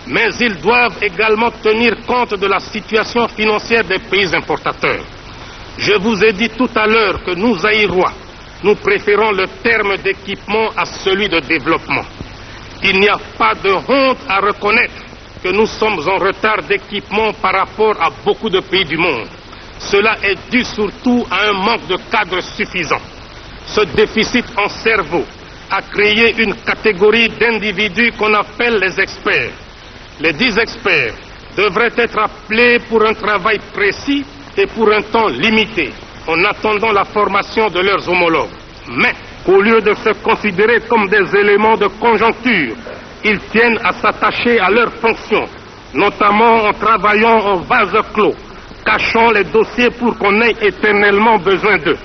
mais ils doivent également tenir compte de la situation financière des pays importateurs. Je vous ai dit tout à l'heure que nous, Zaïrois, nous préférons le terme d'équipement à celui de développement. Il n'y a pas de honte à reconnaître que nous sommes en retard d'équipement par rapport à beaucoup de pays du monde. Cela est dû surtout à un manque de cadres suffisant. Ce déficit en cerveau a créé une catégorie d'individus qu'on appelle les experts. Les 10 experts devraient être appelés pour un travail précis et pour un temps limité, en attendant la formation de leurs homologues. Mais, au lieu de se considérer comme des éléments de conjoncture, ils tiennent à s'attacher à leurs fonctions, notamment en travaillant en vase clos, cachant les dossiers pour qu'on ait éternellement besoin d'eux.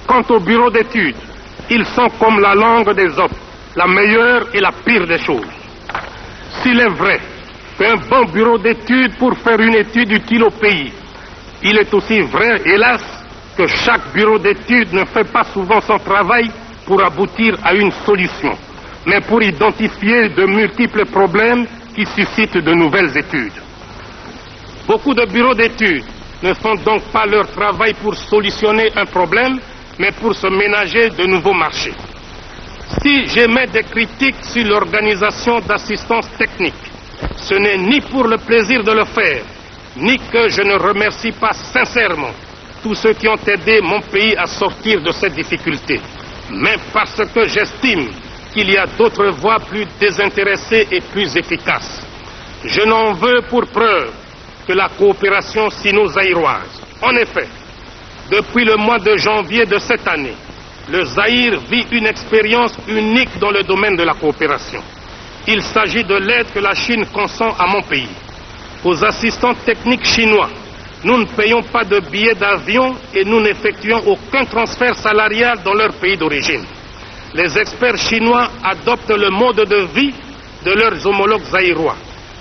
Quant au bureau d'études, ils sont comme la langue des hommes, la meilleure et la pire des choses. S'il est vrai qu'un bon bureau d'études pour faire une étude utile au pays, il est aussi vrai, hélas, que chaque bureau d'études ne fait pas souvent son travail pour aboutir à une solution, mais pour identifier de multiples problèmes qui suscitent de nouvelles études. Beaucoup de bureaux d'études ne font donc pas leur travail pour solutionner un problème, mais pour se ménager de nouveaux marchés. Si j'émets des critiques sur l'organisation d'assistance technique, ce n'est ni pour le plaisir de le faire, ni que je ne remercie pas sincèrement tous ceux qui ont aidé mon pays à sortir de cette difficulté, mais parce que j'estime qu'il y a d'autres voies plus désintéressées et plus efficaces. Je n'en veux pour preuve que la coopération sino-zaïroise. En effet, depuis le mois de janvier de cette année, le Zaïre vit une expérience unique dans le domaine de la coopération. Il s'agit de l'aide que la Chine consent à mon pays. Aux assistants techniques chinois, nous ne payons pas de billets d'avion et nous n'effectuons aucun transfert salarial dans leur pays d'origine. Les experts chinois adoptent le mode de vie de leurs homologues zaïrois.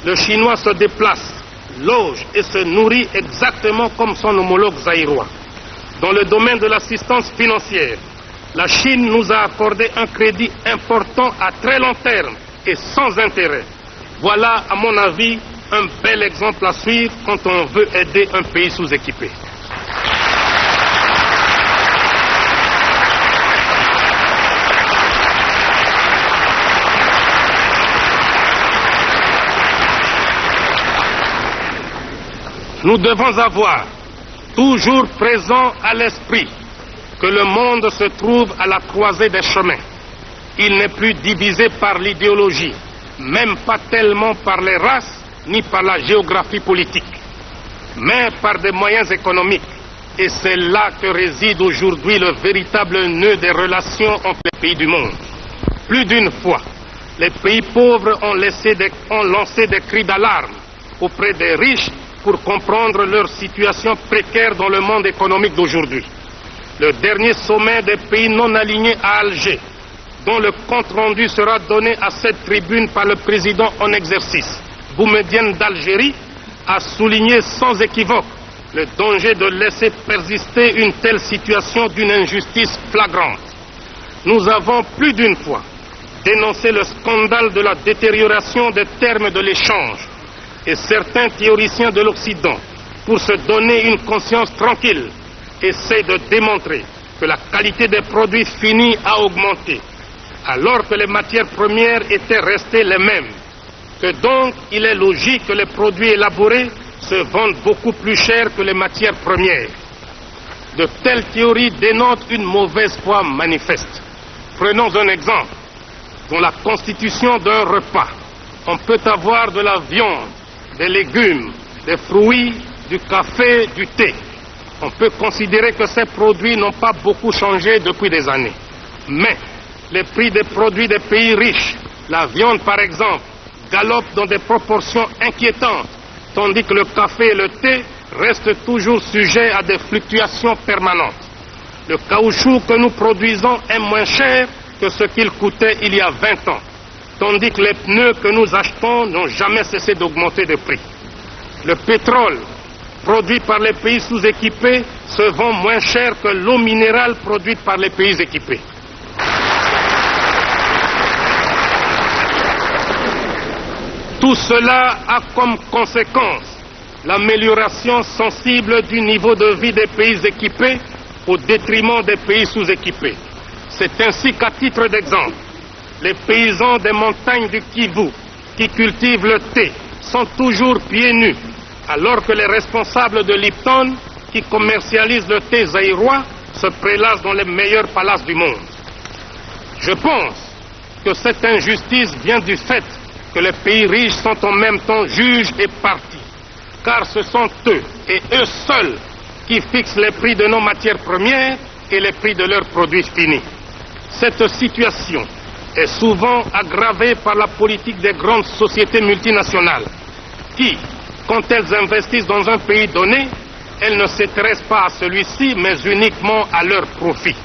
Le chinois se déplace, loge et se nourrit exactement comme son homologue zaïrois. Dans le domaine de l'assistance financière, la Chine nous a accordé un crédit important à très long terme et sans intérêt. Voilà, à mon avis, un bel exemple à suivre quand on veut aider un pays sous-équipé. Nous devons avoir toujours présent à l'esprit que le monde se trouve à la croisée des chemins. il n'est plus divisé par l'idéologie, même pas tellement par les races ni par la géographie politique, mais par des moyens économiques. Et c'est là que réside aujourd'hui le véritable nœud des relations entre les pays du monde. Plus d'une fois, les pays pauvres ont lancé des cris d'alarme auprès des riches pour comprendre leur situation précaire dans le monde économique d'aujourd'hui. Le dernier sommet des pays non alignés à Alger, dont le compte-rendu sera donné à cette tribune par le président en exercice, Boumedienne d'Algérie, a souligné sans équivoque le danger de laisser persister une telle situation d'une injustice flagrante. Nous avons plus d'une fois dénoncé le scandale de la détérioration des termes de l'échange, et certains théoriciens de l'Occident, pour se donner une conscience tranquille, essaient de démontrer que la qualité des produits finis a augmenté, alors que les matières premières étaient restées les mêmes, que donc il est logique que les produits élaborés se vendent beaucoup plus cher que les matières premières. De telles théories dénotent une mauvaise foi manifeste. Prenons un exemple. Dans la constitution d'un repas, on peut avoir de la viande, des légumes, des fruits, du café, du thé. On peut considérer que ces produits n'ont pas beaucoup changé depuis des années. Mais les prix des produits des pays riches, la viande par exemple, galopent dans des proportions inquiétantes, tandis que le café et le thé restent toujours sujets à des fluctuations permanentes. Le caoutchouc que nous produisons est moins cher que ce qu'il coûtait il y a 20 ans, tandis que les pneus que nous achetons n'ont jamais cessé d'augmenter de prix. Le pétrole produit par les pays sous-équipés se vend moins cher que l'eau minérale produite par les pays équipés. Tout cela a comme conséquence l'amélioration sensible du niveau de vie des pays équipés au détriment des pays sous-équipés. C'est ainsi qu'à titre d'exemple, les paysans des montagnes du Kivu qui cultivent le thé sont toujours pieds nus, alors que les responsables de Lipton qui commercialisent le thé zaïrois se prélassent dans les meilleurs palaces du monde. Je pense que cette injustice vient du fait que les pays riches sont en même temps juges et parties, car ce sont eux et eux seuls qui fixent les prix de nos matières premières et les prix de leurs produits finis. Cette situation est souvent aggravée par la politique des grandes sociétés multinationales qui, quand elles investissent dans un pays donné, elles ne s'intéressent pas à celui-ci, mais uniquement à leur profit.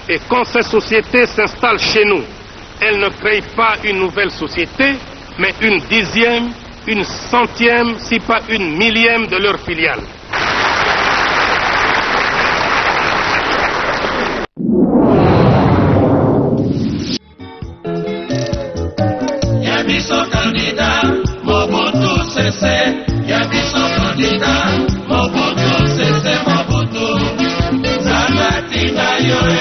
Et quand ces sociétés s'installent chez nous, elles ne créent pas une nouvelle société, mais une dixième, une centième, si pas une millième de leurs filiales. Yabiso candidat, Mobutu cessé. Yabiso candidat, Mobutu cessé, Mobutu. Zabati Bayoe,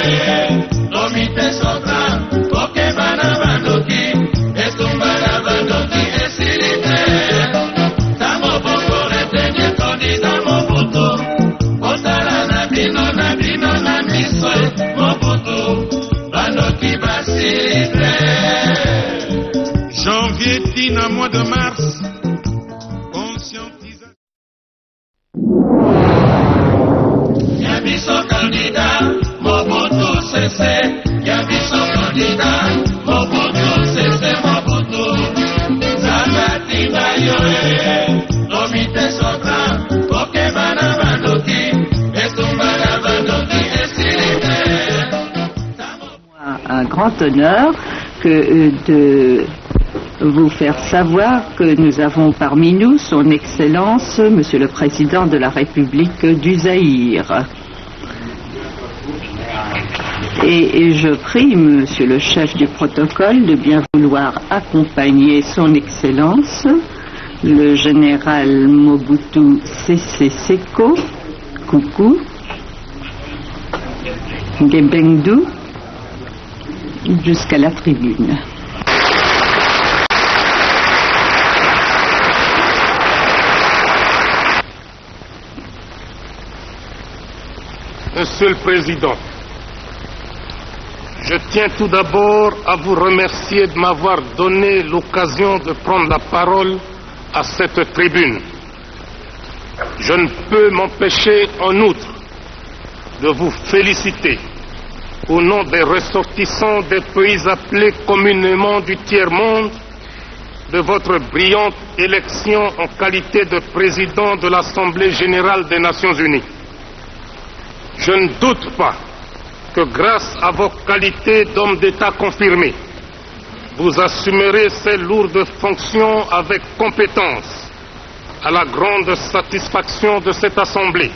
Lomite Sotra, Pokebana Bandoki, Etumbana Bandoki, Esilite. Tamo Boko retenir candidat Mobutu. Otala Nabino, Nabino, Namisoy, Mobutu. Bandoki Basilite. Janvier Tina, mois de mars, conscientisation. Yabiso candidat, Mobutu cessé. Yabiso candidat, Mobutu cessé, Mobutu. Zabati Bayoe, Lomite Sotra, Pokebana Bandoki, Etumbana Bandoki, Esilite. Un grand honneur que de vous faire savoir que nous avons parmi nous son Excellence, Monsieur le Président de la République du Zaïre. Et je prie Monsieur le chef du protocole de bien vouloir accompagner son Excellence, le général Mobutu Sese Seko, Kuku, Ngebengdu, jusqu'à la tribune. Monsieur le Président, Je tiens tout d'abord à vous remercier de m'avoir donné l'occasion de prendre la parole à cette tribune. Je ne peux m'empêcher en outre de vous féliciter au nom des ressortissants des pays appelés communément du tiers-monde de votre brillante élection en qualité de président de l'Assemblée générale des Nations unies. Je ne doute pas que grâce à vos qualités d'homme d'État confirmé, vous assumerez ces lourdes fonctions avec compétence, à la grande satisfaction de cette Assemblée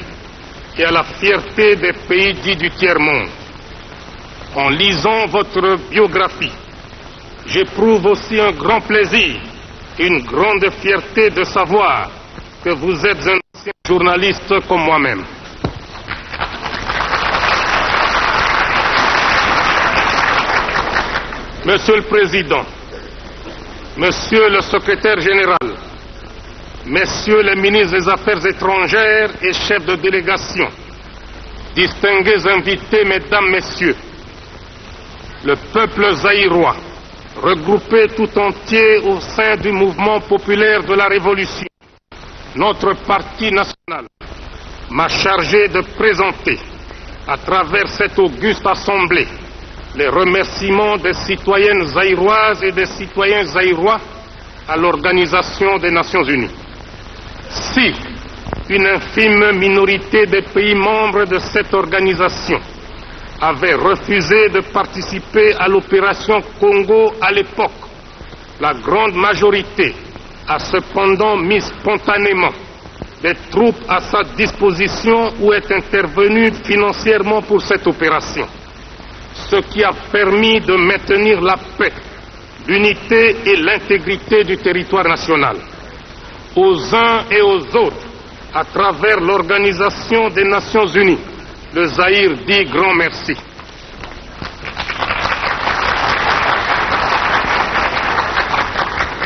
et à la fierté des pays dits du tiers-monde. En lisant votre biographie, j'éprouve aussi un grand plaisir et une grande fierté de savoir que vous êtes un ancien journaliste comme moi-même. Monsieur le Président, Monsieur le Secrétaire général, Messieurs les ministres des Affaires étrangères et chefs de délégation, distingués invités, Mesdames, Messieurs, le peuple zaïrois, regroupé tout entier au sein du mouvement populaire de la Révolution, notre parti national, m'a chargé de présenter, à travers cette auguste assemblée, les remerciements des citoyennes zaïroises et des citoyens zaïrois à l'Organisation des Nations Unies. Si une infime minorité des pays membres de cette organisation avait refusé de participer à l'opération Congo à l'époque, la grande majorité a cependant mis spontanément des troupes à sa disposition ou est intervenue financièrement pour cette opération, ce qui a permis de maintenir la paix, l'unité et l'intégrité du territoire national. Aux uns et aux autres, à travers l'Organisation des Nations Unies, le Zaïre dit grand merci.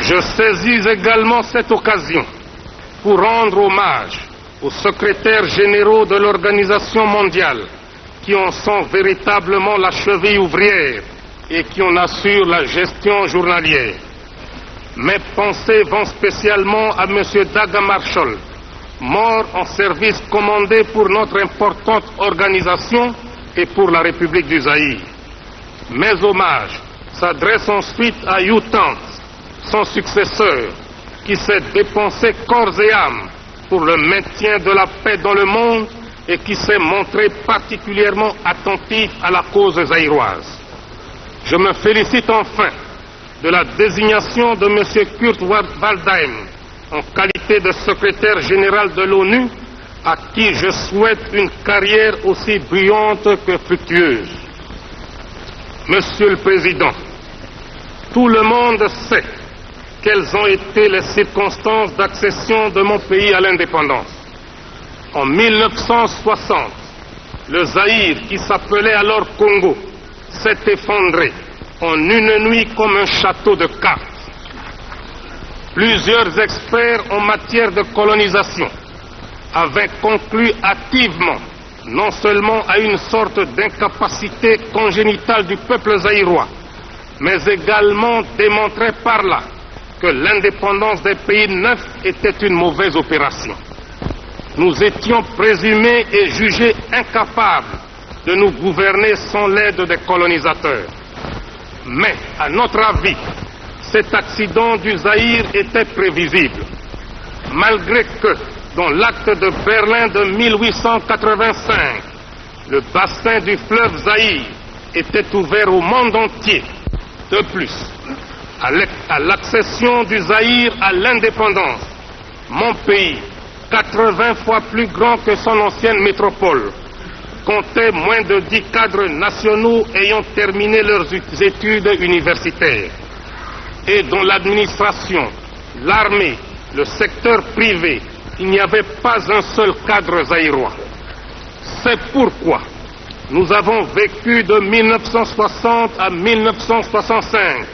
Je saisis également cette occasion pour rendre hommage aux secrétaires généraux de l'Organisation mondiale qui en sont véritablement la cheville ouvrière et qui en assurent la gestion journalière. Mes pensées vont spécialement à M. Daga Marshall, mort en service commandé pour notre importante organisation et pour la République du Zaïre. Mes hommages s'adressent ensuite à U Thant, son successeur, qui s'est dépensé corps et âme pour le maintien de la paix dans le monde et qui s'est montré particulièrement attentif à la cause zaïroise. Je me félicite enfin de la désignation de M. Kurt Waldheim en qualité de secrétaire général de l'ONU, à qui je souhaite une carrière aussi brillante que fructueuse. Monsieur le Président, tout le monde sait quelles ont été les circonstances d'accession de mon pays à l'indépendance. En 1960, le Zaïre, qui s'appelait alors Congo, s'est effondré en une nuit comme un château de cartes. Plusieurs experts en matière de colonisation avaient conclu hâtivement non seulement à une sorte d'incapacité congénitale du peuple zaïrois, mais également démontré par là que l'indépendance des pays neufs était une mauvaise opération. Nous étions présumés et jugés incapables de nous gouverner sans l'aide des colonisateurs. Mais, à notre avis, cet accident du Zaïre était prévisible, malgré que, dans l'acte de Berlin de 1885, le bassin du fleuve Zaïre était ouvert au monde entier. De plus, à l'accession du Zaïre à l'indépendance, mon pays, 80 fois plus grand que son ancienne métropole, comptait moins de 10 cadres nationaux ayant terminé leurs études universitaires, et dont l'administration, l'armée, le secteur privé, il n'y avait pas un seul cadre zaïrois. C'est pourquoi nous avons vécu de 1960 à 1965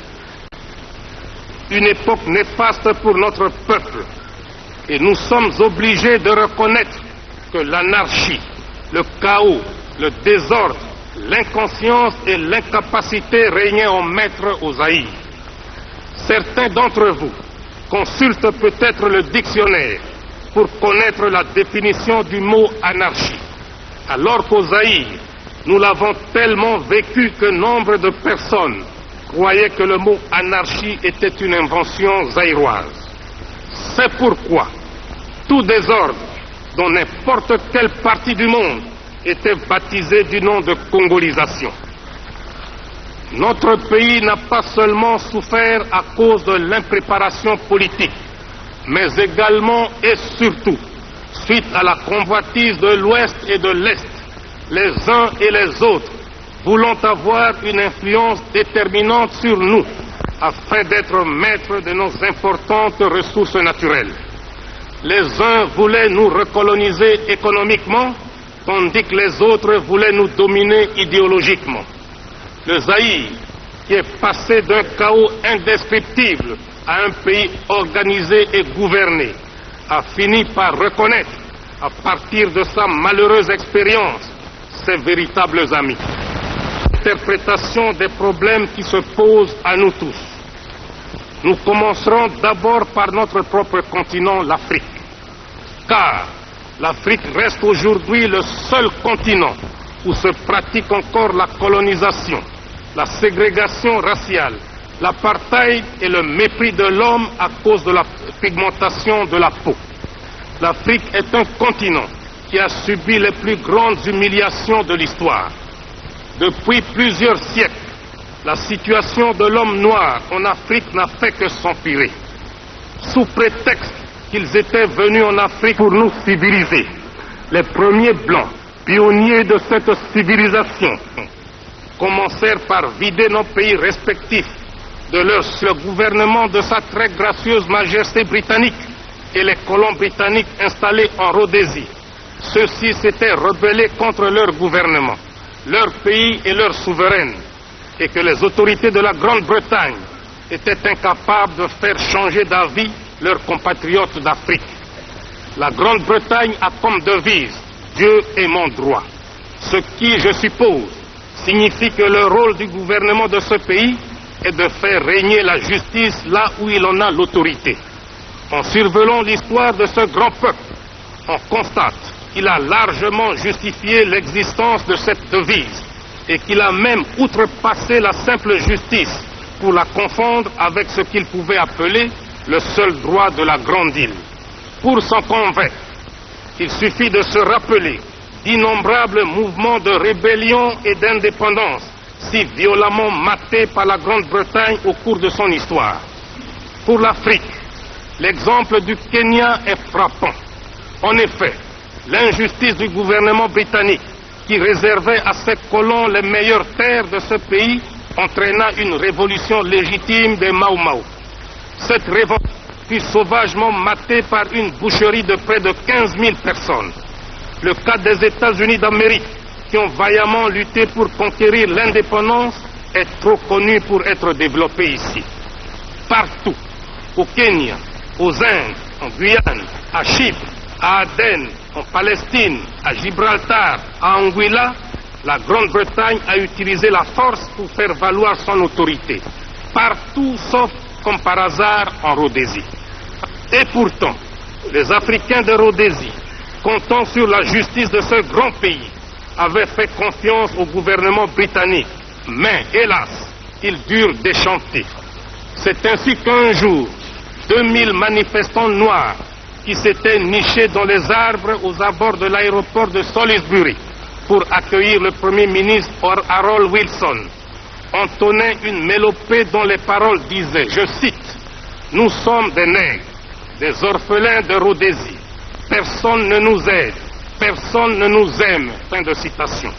une époque néfaste pour notre peuple, et nous sommes obligés de reconnaître que l'anarchie, le chaos, le désordre, l'inconscience et l'incapacité régnaient en maître au Zaïre. Certains d'entre vous consultent peut-être le dictionnaire pour connaître la définition du mot anarchie, alors qu'au Zaïre, nous l'avons tellement vécu que nombre de personnes croyaient que le mot anarchie était une invention zaïroise. C'est pourquoi tout désordre dans n'importe quelle partie du monde était baptisé du nom de congolisation. Notre pays n'a pas seulement souffert à cause de l'impréparation politique, mais également et surtout suite à la convoitise de l'Ouest et de l'Est, les uns et les autres voulant avoir une influence déterminante sur nous afin d'être maîtres de nos importantes ressources naturelles. Les uns voulaient nous recoloniser économiquement, tandis que les autres voulaient nous dominer idéologiquement. Le Zaïre, qui est passé d'un chaos indescriptible à un pays organisé et gouverné, a fini par reconnaître, à partir de sa malheureuse expérience, ses véritables amis. Interprétation des problèmes qui se posent à nous tous. Nous commencerons d'abord par notre propre continent, l'Afrique. Car l'Afrique reste aujourd'hui le seul continent où se pratique encore la colonisation, la ségrégation raciale, l'apartheid et le mépris de l'homme à cause de la pigmentation de la peau. L'Afrique est un continent qui a subi les plus grandes humiliations de l'histoire. Depuis plusieurs siècles, la situation de l'homme noir en Afrique n'a fait que s'empirer. Sous prétexte qu'ils étaient venus en Afrique pour nous civiliser, les premiers blancs, pionniers de cette civilisation, commencèrent par vider nos pays respectifs de le gouvernement de sa très gracieuse majesté britannique et les colons britanniques installés en Rhodésie. Ceux-ci s'étaient rebellés contre leur gouvernement, leur pays et leur souveraine, et que les autorités de la Grande-Bretagne étaient incapables de faire changer d'avis leurs compatriotes d'Afrique. La Grande-Bretagne a comme devise « Dieu est mon droit », ce qui, je suppose, signifie que le rôle du gouvernement de ce pays est de faire régner la justice là où il en a l'autorité. En survolant l'histoire de ce grand peuple, on constate qu'il a largement justifié l'existence de cette devise et qu'il a même outrepassé la simple justice pour la confondre avec ce qu'il pouvait appeler le seul droit de la grande île. Pour s'en convaincre, il suffit de se rappeler d'innombrables mouvements de rébellion et d'indépendance si violemment matés par la Grande-Bretagne au cours de son histoire. Pour l'Afrique, l'exemple du Kenya est frappant. En effet, l'injustice du gouvernement britannique qui réservait à ses colons les meilleures terres de ce pays entraîna une révolution légitime des Mau Mau. Cette révolte fut sauvagement matée par une boucherie de près de 15 000 personnes. Le cas des États-Unis d'Amérique, qui ont vaillamment lutté pour conquérir l'indépendance, est trop connu pour être développé ici. Partout, au Kenya, aux Indes, en Guyane, à Chypre, à Aden, en Palestine, à Gibraltar, à Anguilla, la Grande-Bretagne a utilisé la force pour faire valoir son autorité. Partout, sauf, comme par hasard, en Rhodésie. Et pourtant, les Africains de Rhodésie, comptant sur la justice de ce grand pays, avaient fait confiance au gouvernement britannique. Mais, hélas, ils durent déchanter. C'est ainsi qu'un jour, 2000 manifestants noirs qui s'étaient nichés dans les arbres aux abords de l'aéroport de Salisbury pour accueillir le Premier ministre Harold Wilson, entonnaient une mélopée dont les paroles disaient, je cite, « Nous sommes des nègres, des orphelins de Rhodésie. Personne ne nous aide, personne ne nous aime. » Fin de citation.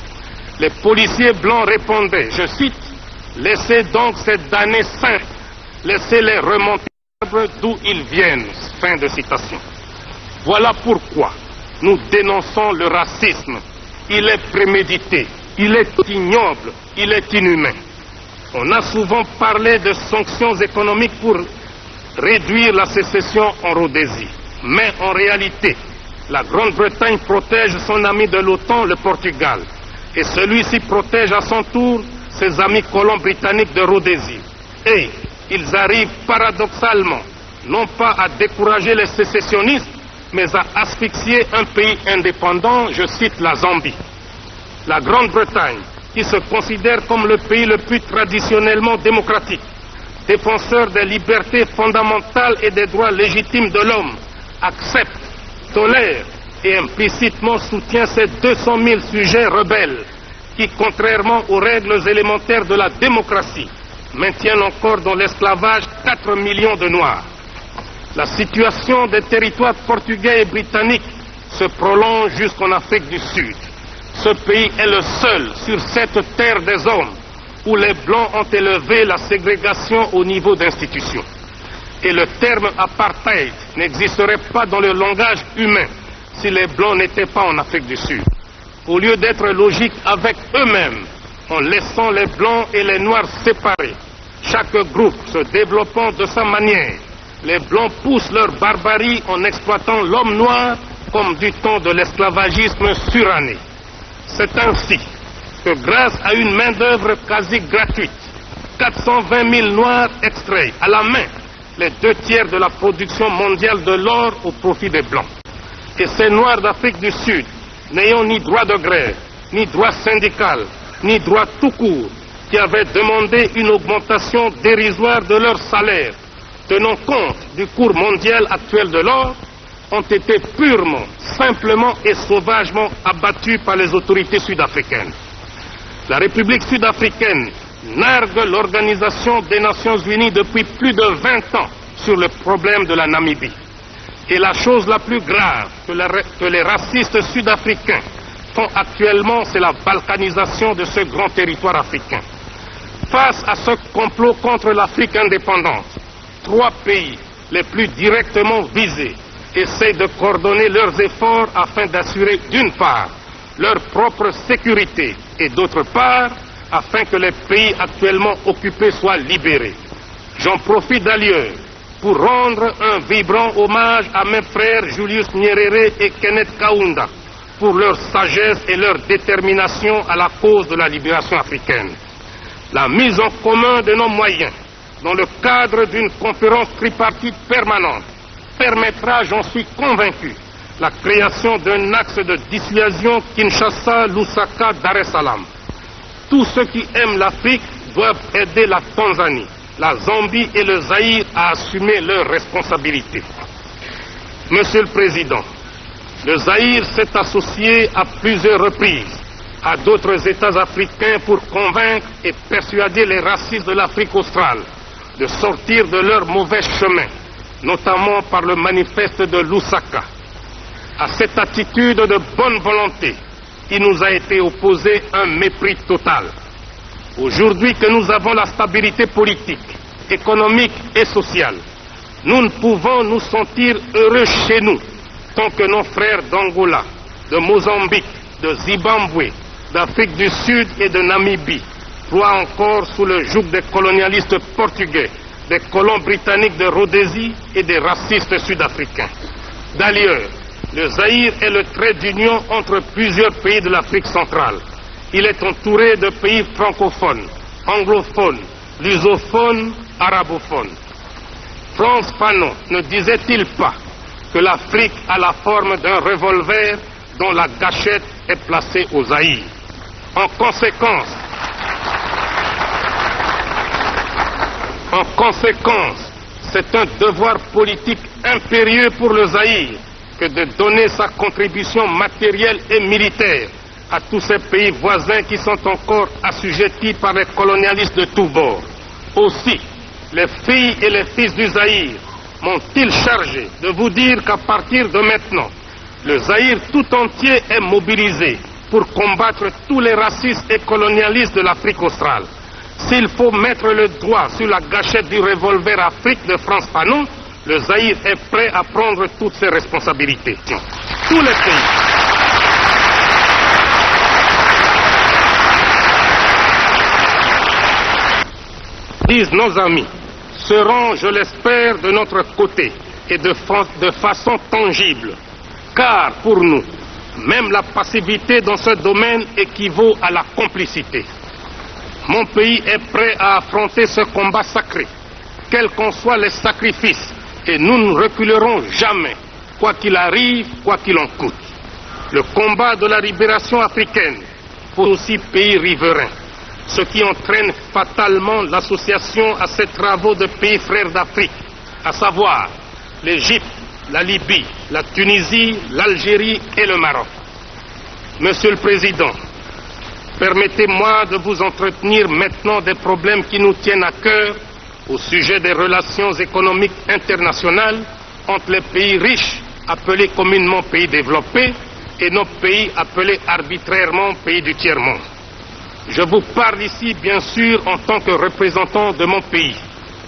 Les policiers blancs répondaient, je cite, « Laissez donc ces damnés saints, laissez-les remonter d'où ils viennent. » Fin de citation. Voilà pourquoi nous dénonçons le racisme. Il est prémédité, il est ignoble, il est inhumain. On a souvent parlé de sanctions économiques pour réduire la sécession en Rhodésie. Mais en réalité, la Grande-Bretagne protège son ami de l'OTAN, le Portugal. Et celui-ci protège à son tour ses amis colons britanniques de Rhodésie. Et ils arrivent paradoxalement, non pas à décourager les sécessionnistes, mais à asphyxier un pays indépendant, je cite la Zambie. La Grande-Bretagne, qui se considère comme le pays le plus traditionnellement démocratique, défenseur des libertés fondamentales et des droits légitimes de l'homme, accepte, tolère et implicitement soutient ces 200 000 sujets rebelles qui, contrairement aux règles élémentaires de la démocratie, maintiennent encore dans l'esclavage 4 millions de Noirs. La situation des territoires portugais et britanniques se prolonge jusqu'en Afrique du Sud. Ce pays est le seul sur cette terre des hommes où les Blancs ont élevé la ségrégation au niveau d'institutions. Et le terme apartheid n'existerait pas dans le langage humain si les Blancs n'étaient pas en Afrique du Sud. Au lieu d'être logiques avec eux-mêmes, en laissant les Blancs et les Noirs séparés, chaque groupe se développant de sa manière, les Blancs poussent leur barbarie en exploitant l'homme noir comme du temps de l'esclavagisme suranné. C'est ainsi que grâce à une main-d'œuvre quasi gratuite, 420 000 Noirs extraient à la main les 2/3 de la production mondiale de l'or au profit des Blancs. Et ces Noirs d'Afrique du Sud, n'ayant ni droit de grève, ni droit syndical, ni droit tout court, qui avaient demandé une augmentation dérisoire de leur salaire, tenant compte du cours mondial actuel de l'or, ont été purement, simplement et sauvagement abattus par les autorités sud-africaines. La République sud-africaine nargue l'Organisation des Nations Unies depuis plus de 20 ans sur le problème de la Namibie. Et la chose la plus grave que les racistes sud-africains font actuellement, c'est la balkanisation de ce grand territoire africain. Face à ce complot contre l'Afrique indépendante, 3 pays les plus directement visés essayent de coordonner leurs efforts afin d'assurer d'une part leur propre sécurité et d'autre part afin que les pays actuellement occupés soient libérés. J'en profite d'ailleurs pour rendre un vibrant hommage à mes frères Julius Nyerere et Kenneth Kaunda pour leur sagesse et leur détermination à la cause de la libération africaine. La mise en commun de nos moyens dans le cadre d'une conférence tripartite permanente permettra, j'en suis convaincu, la création d'un axe de dissuasion Kinshasa-Lusaka-Dar es Salaam. Tous ceux qui aiment l'Afrique doivent aider la Tanzanie, la Zambie et le Zaïre à assumer leurs responsabilités. Monsieur le Président, le Zaïre s'est associé à plusieurs reprises à d'autres États africains pour convaincre et persuader les racistes de l'Afrique australe de sortir de leur mauvais chemin, notamment par le manifeste de Lusaka. À cette attitude de bonne volonté, il nous a été opposé un mépris total. Aujourd'hui que nous avons la stabilité politique, économique et sociale, nous ne pouvons nous sentir heureux chez nous tant que nos frères d'Angola, de Mozambique, de Zimbabwe, d'Afrique du Sud et de Namibie ploient encore sous le joug des colonialistes portugais, des colons britanniques de Rhodésie et des racistes sud-africains. D'ailleurs, le Zaïre est le trait d'union entre plusieurs pays de l'Afrique centrale. Il est entouré de pays francophones, anglophones, lusophones, arabophones. Frantz Fanon ne disait-il pas que l'Afrique a la forme d'un revolver dont la gâchette est placée au Zaïre? En conséquence, c'est un devoir politique impérieux pour le Zaïre que de donner sa contribution matérielle et militaire à tous ces pays voisins qui sont encore assujettis par les colonialistes de tous bords. Aussi, les filles et les fils du Zaïre m'ont-ils chargé de vous dire qu'à partir de maintenant, le Zaïre tout entier est mobilisé pour combattre tous les racistes et colonialistes de l'Afrique australe. S'il faut mettre le doigt sur la gâchette du revolver Afrique de Frantz Fanon, le Zaïre est prêt à prendre toutes ses responsabilités. Tous les pays. Disent nos amis, seront, je l'espère, de notre côté et de façon tangible. Car pour nous, Même la passivité dans ce domaine équivaut à la complicité. Mon pays est prêt à affronter ce combat sacré, quels qu'en soient les sacrifices, et nous ne reculerons jamais, quoi qu'il arrive, quoi qu'il en coûte. Le combat de la libération africaine pour aussi pays riverains, ce qui entraîne fatalement l'association à ces travaux de pays frères d'Afrique, à savoir l'Égypte, la Libye, la Tunisie, l'Algérie et le Maroc. Monsieur le Président, permettez-moi de vous entretenir maintenant des problèmes qui nous tiennent à cœur au sujet des relations économiques internationales entre les pays riches, appelés communément pays développés, et nos pays appelés arbitrairement pays du tiers-monde. Je vous parle ici, bien sûr, en tant que représentant de mon pays,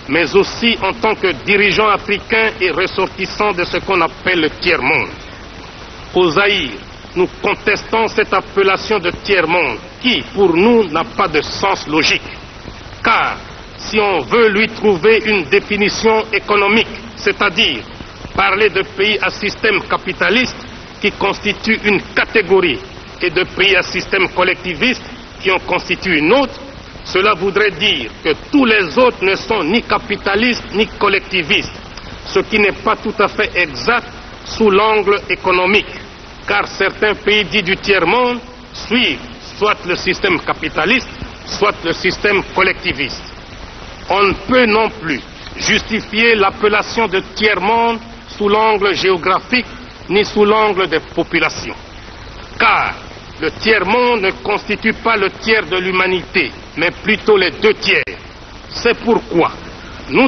mais aussi en tant que dirigeant africain et ressortissant de ce qu'on appelle le tiers-monde. Au Zaïre, nous contestons cette appellation de tiers-monde qui, pour nous, n'a pas de sens logique. Car, si on veut lui trouver une définition économique, c'est-à-dire parler de pays à système capitaliste qui constitue une catégorie et de pays à système collectiviste qui en constitue une autre, cela voudrait dire que tous les autres ne sont ni capitalistes ni collectivistes, ce qui n'est pas tout à fait exact sous l'angle économique, car certains pays dits du tiers-monde suivent soit le système capitaliste, soit le système collectiviste. On ne peut non plus justifier l'appellation de tiers-monde sous l'angle géographique ni sous l'angle des populations, car le tiers-monde ne constitue pas le tiers de l'humanité, mais plutôt les deux tiers. C'est pourquoi nous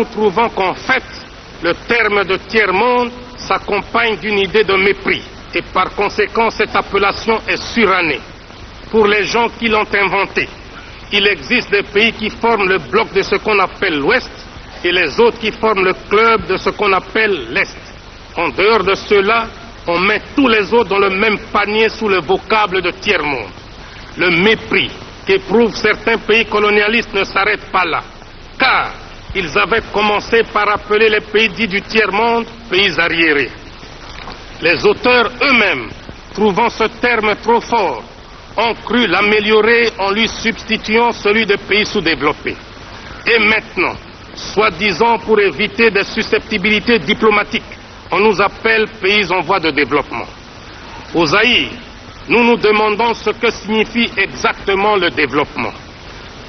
trouvons qu'en fait, le terme de tiers-monde s'accompagne d'une idée de mépris, et par conséquent, cette appellation est surannée. Pour les gens qui l'ont inventée, il existe des pays qui forment le bloc de ce qu'on appelle l'Ouest, et les autres qui forment le club de ce qu'on appelle l'Est. En dehors de cela, on met tous les autres dans le même panier sous le vocable de tiers-monde. Le mépris qu'éprouvent certains pays colonialistes ne s'arrête pas là, car ils avaient commencé par appeler les pays dits du tiers-monde pays arriérés. Les auteurs eux-mêmes, trouvant ce terme trop fort, ont cru l'améliorer en lui substituant celui de pays sous-développés. Et maintenant, soi-disant pour éviter des susceptibilités diplomatiques, on nous appelle pays en voie de développement. Au Zaïre, nous nous demandons ce que signifie exactement le développement.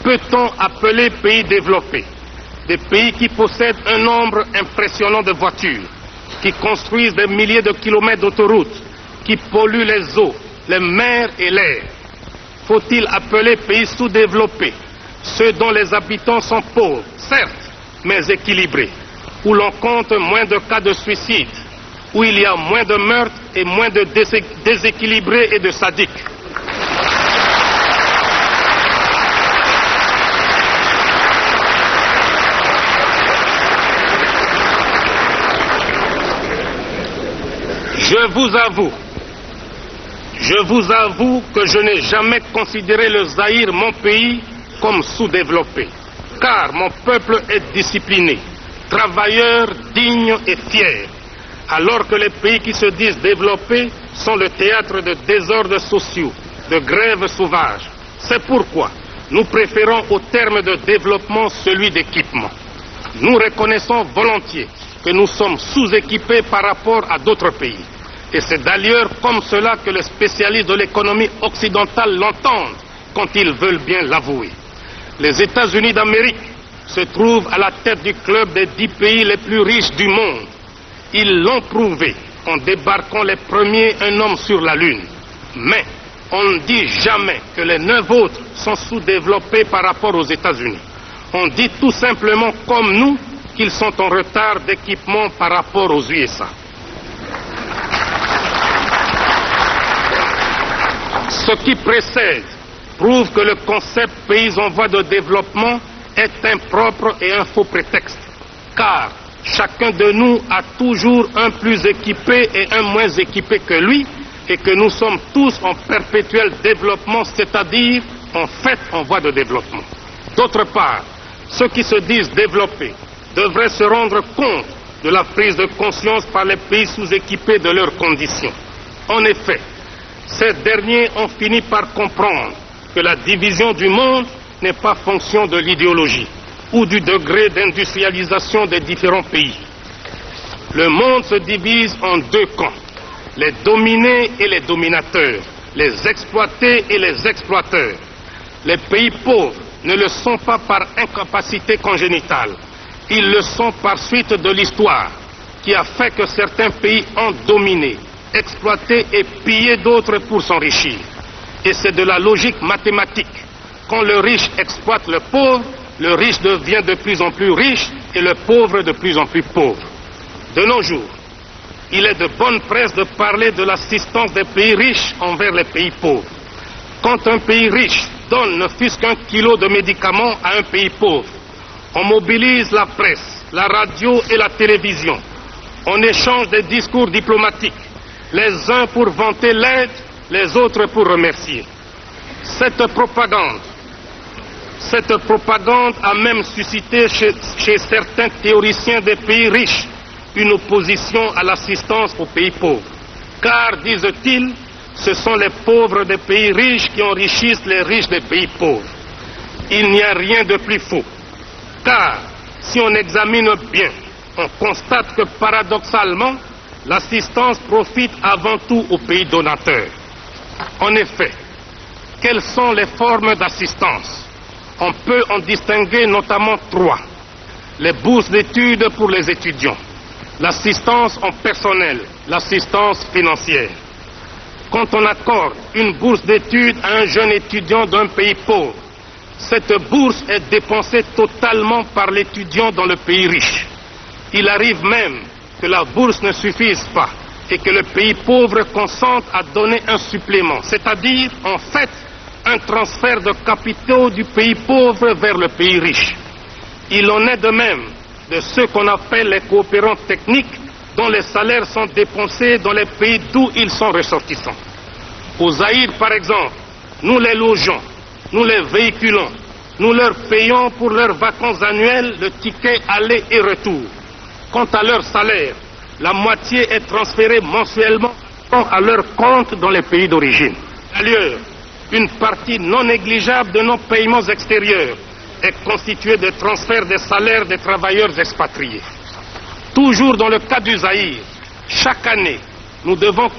Peut-on appeler pays développés des pays qui possèdent un nombre impressionnant de voitures, qui construisent des milliers de kilomètres d'autoroutes, qui polluent les eaux, les mers et l'air? Faut-il appeler pays sous-développés ceux dont les habitants sont pauvres, certes, mais équilibrés, où l'on compte moins de cas de suicide, où il y a moins de meurtres et moins de déséquilibrés et de sadiques? Je vous avoue que je n'ai jamais considéré le Zaïre, mon pays, comme sous-développé, car mon peuple est discipliné, travailleur, digne et fier, alors que les pays qui se disent développés sont le théâtre de désordres sociaux, de grèves sauvages. C'est pourquoi nous préférons au terme de développement celui d'équipement. Nous reconnaissons volontiers que nous sommes sous-équipés par rapport à d'autres pays. Et c'est d'ailleurs comme cela que les spécialistes de l'économie occidentale l'entendent quand ils veulent bien l'avouer. Les États-Unis d'Amérique se trouvent à la tête du club des 10 pays les plus riches du monde. Ils l'ont prouvé en débarquant les premiers un homme sur la Lune. Mais on ne dit jamais que les 9 autres sont sous-développés par rapport aux États-Unis. On dit tout simplement comme nous qu'ils sont en retard d'équipement par rapport aux USA. Ce qui précède prouve que le concept pays en voie de développement est impropre et un faux prétexte, car chacun de nous a toujours un plus équipé et un moins équipé que lui, et que nous sommes tous en perpétuel développement, c'est-à-dire en fait en voie de développement. D'autre part, ceux qui se disent développés devrait se rendre compte de la prise de conscience par les pays sous-équipés de leurs conditions. En effet, ces derniers ont fini par comprendre que la division du monde n'est pas fonction de l'idéologie ou du degré d'industrialisation des différents pays. Le monde se divise en deux camps, les dominés et les dominateurs, les exploités et les exploiteurs. Les pays pauvres ne le sont pas par incapacité congénitale, ils le sont par suite de l'histoire qui a fait que certains pays ont dominé, exploité et pillé d'autres pour s'enrichir. Et c'est de la logique mathématique. Quand le riche exploite le pauvre, le riche devient de plus en plus riche et le pauvre de plus en plus pauvre. De nos jours, il est de bonne presse de parler de l'assistance des pays riches envers les pays pauvres. Quand un pays riche donne ne fût-ce qu'un kilo de médicaments à un pays pauvre, on mobilise la presse, la radio et la télévision. On échange des discours diplomatiques, les uns pour vanter l'aide, les autres pour remercier. Cette propagande a même suscité chez certains théoriciens des pays riches une opposition à l'assistance aux pays pauvres. Car, disent-ils, ce sont les pauvres des pays riches qui enrichissent les riches des pays pauvres. Il n'y a rien de plus faux. Car, si on examine bien, on constate que paradoxalement, l'assistance profite avant tout aux pays donateurs. En effet, quelles sont les formes d'assistance? On peut en distinguer notamment trois. Les bourses d'études pour les étudiants, l'assistance en personnel, l'assistance financière. Quand on accorde une bourse d'études à un jeune étudiant d'un pays pauvre, cette bourse est dépensée totalement par l'étudiant dans le pays riche. Il arrive même que la bourse ne suffise pas et que le pays pauvre consente à donner un supplément, c'est-à-dire, en fait, un transfert de capitaux du pays pauvre vers le pays riche. Il en est de même de ceux qu'on appelle les coopérants techniques, dont les salaires sont dépensés dans les pays d'où ils sont ressortissants. Au Zaïre, par exemple, nous les logeons, nous les véhiculons, nous leur payons pour leurs vacances annuelles le ticket aller et retour. Quant à leur salaire, la moitié est transférée mensuellement à leur compte dans les pays d'origine. D'ailleurs, une partie non négligeable de nos paiements extérieurs est constituée de transferts des salaires des travailleurs expatriés. Toujours dans le cas du Zaïre, chaque année, nous devons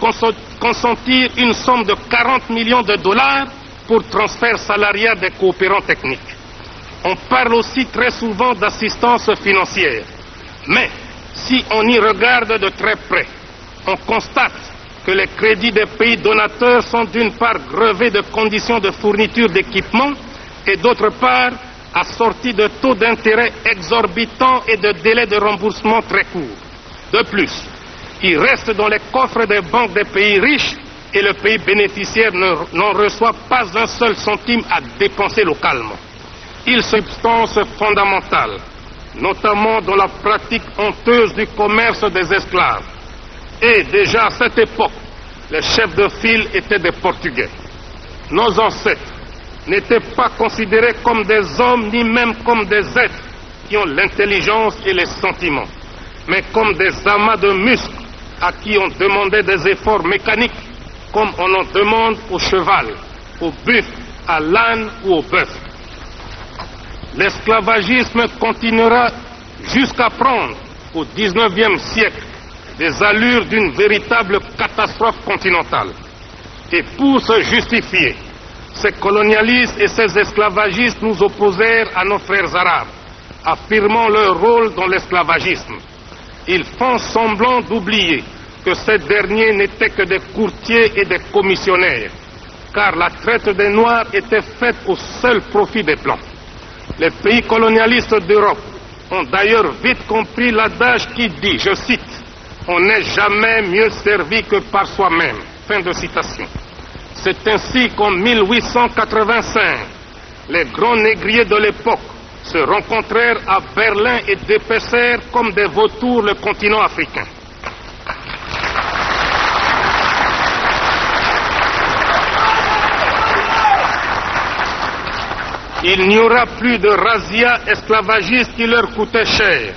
consentir une somme de 40 millions de dollars pour transfert salarial des coopérants techniques. On parle aussi très souvent d'assistance financière. Mais si on y regarde de très près, on constate que les crédits des pays donateurs sont d'une part grevés de conditions de fourniture d'équipements et d'autre part assortis de taux d'intérêt exorbitants et de délais de remboursement très courts. De plus, il reste dans les coffres des banques des pays riches et le pays bénéficiaire n'en reçoit pas un seul centime à dépenser localement. Il substance fondamentale, notamment dans la pratique honteuse du commerce des esclaves. Et déjà à cette époque, les chefs de file étaient des Portugais. Nos ancêtres n'étaient pas considérés comme des hommes, ni même comme des êtres qui ont l'intelligence et les sentiments, mais comme des amas de muscles à qui on demandait des efforts mécaniques, comme on en demande au cheval, au buffle, à l'âne ou au bœuf. L'esclavagisme continuera jusqu'à prendre, au XIXe siècle, des allures d'une véritable catastrophe continentale. Et pour se justifier, ces colonialistes et ces esclavagistes nous opposèrent à nos frères arabes, affirmant leur rôle dans l'esclavagisme. Ils font semblant d'oublier que ces derniers n'étaient que des courtiers et des commissionnaires, car la traite des Noirs était faite au seul profit des Blancs. Les pays colonialistes d'Europe ont d'ailleurs vite compris l'adage qui dit, je cite, « On n'est jamais mieux servi que par soi-même ». Fin de citation. C'est ainsi qu'en 1885, les grands négriers de l'époque se rencontrèrent à Berlin et dépecèrent comme des vautours le continent africain. Il n'y aura plus de razzia esclavagiste qui leur coûtait cher.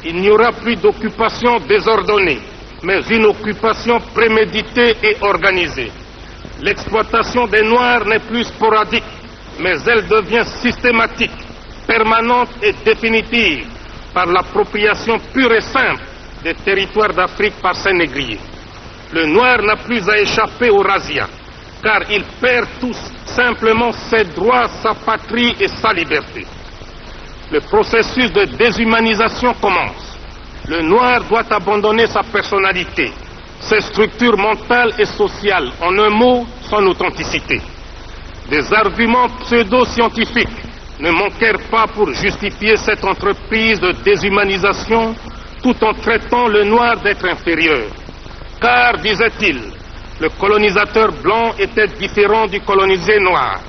Il n'y aura plus d'occupation désordonnée, mais une occupation préméditée et organisée. L'exploitation des Noirs n'est plus sporadique, mais elle devient systématique, permanente et définitive par l'appropriation pure et simple des territoires d'Afrique par ces négriers. Le Noir n'a plus à échapper aux razzias, car il perd tout simplement ses droits, sa patrie et sa liberté. Le processus de déshumanisation commence. Le Noir doit abandonner sa personnalité, ses structures mentales et sociales, en un mot, son authenticité. Des arguments pseudo-scientifiques ne manquèrent pas pour justifier cette entreprise de déshumanisation tout en traitant le Noir d'être inférieur. Car, disait-il, le colonisateur blanc était différent du colonisé noir,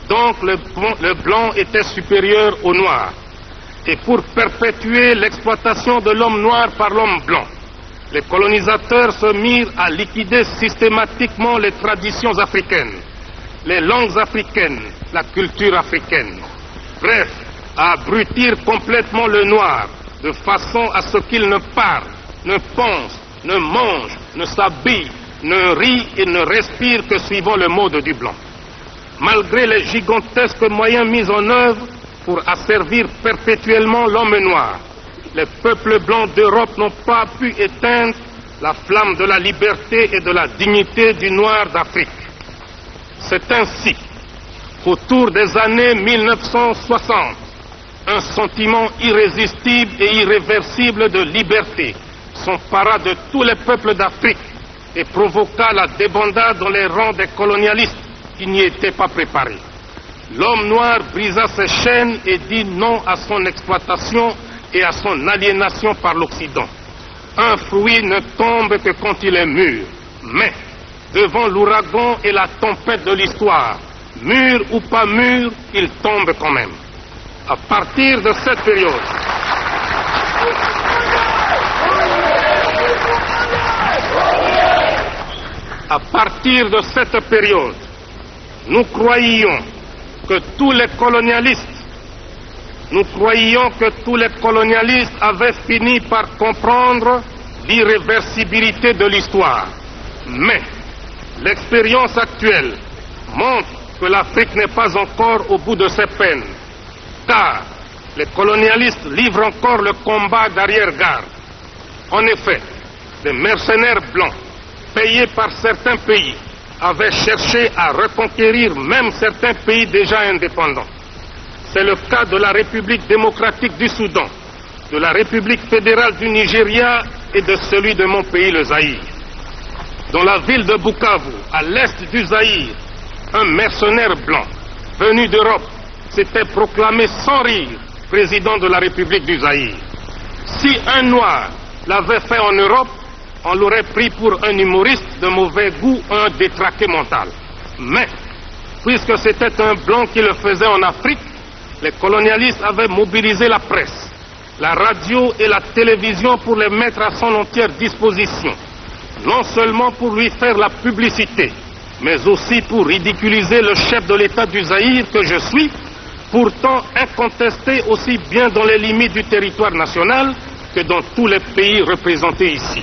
donc le blanc était supérieur au noir. Et pour perpétuer l'exploitation de l'homme noir par l'homme blanc, les colonisateurs se mirent à liquider systématiquement les traditions africaines, les langues africaines, la culture africaine. Bref, à abrutir complètement le noir, de façon à ce qu'il ne parle, ne pense, ne mange, ne s'habille, ne rit et ne respire que suivant le mode du blanc. Malgré les gigantesques moyens mis en œuvre pour asservir perpétuellement l'homme noir, les peuples blancs d'Europe n'ont pas pu éteindre la flamme de la liberté et de la dignité du noir d'Afrique. C'est ainsi qu'autour des années 1960, un sentiment irrésistible et irréversible de liberté s'empara de tous les peuples d'Afrique et provoqua la débandade dans les rangs des colonialistes qui n'y étaient pas préparés. L'homme noir brisa ses chaînes et dit non à son exploitation et à son aliénation par l'Occident. Un fruit ne tombe que quand il est mûr, mais devant l'ouragan et la tempête de l'histoire, mûr ou pas mûr, il tombe quand même. À partir de cette période, nous croyions que tous les colonialistes avaient fini par comprendre l'irréversibilité de l'histoire. Mais l'expérience actuelle montre que l'Afrique n'est pas encore au bout de ses peines, car les colonialistes livrent encore le combat d'arrière-garde. En effet, des mercenaires blancs, payés par certains pays, avaient cherché à reconquérir même certains pays déjà indépendants. C'est le cas de la République démocratique du Soudan, de la République fédérale du Nigeria et de celui de mon pays, le Zaïre. Dans la ville de Bukavu, à l'est du Zaïre, un mercenaire blanc venu d'Europe s'était proclamé sans rire président de la République du Zaïre. Si un noir l'avait fait en Europe, on l'aurait pris pour un humoriste de mauvais goût, un détraqué mental. Mais, puisque c'était un blanc qui le faisait en Afrique, les colonialistes avaient mobilisé la presse, la radio et la télévision pour les mettre à son entière disposition, non seulement pour lui faire la publicité, mais aussi pour ridiculiser le chef de l'État du Zaïre que je suis, pourtant incontesté aussi bien dans les limites du territoire national que dans tous les pays représentés ici.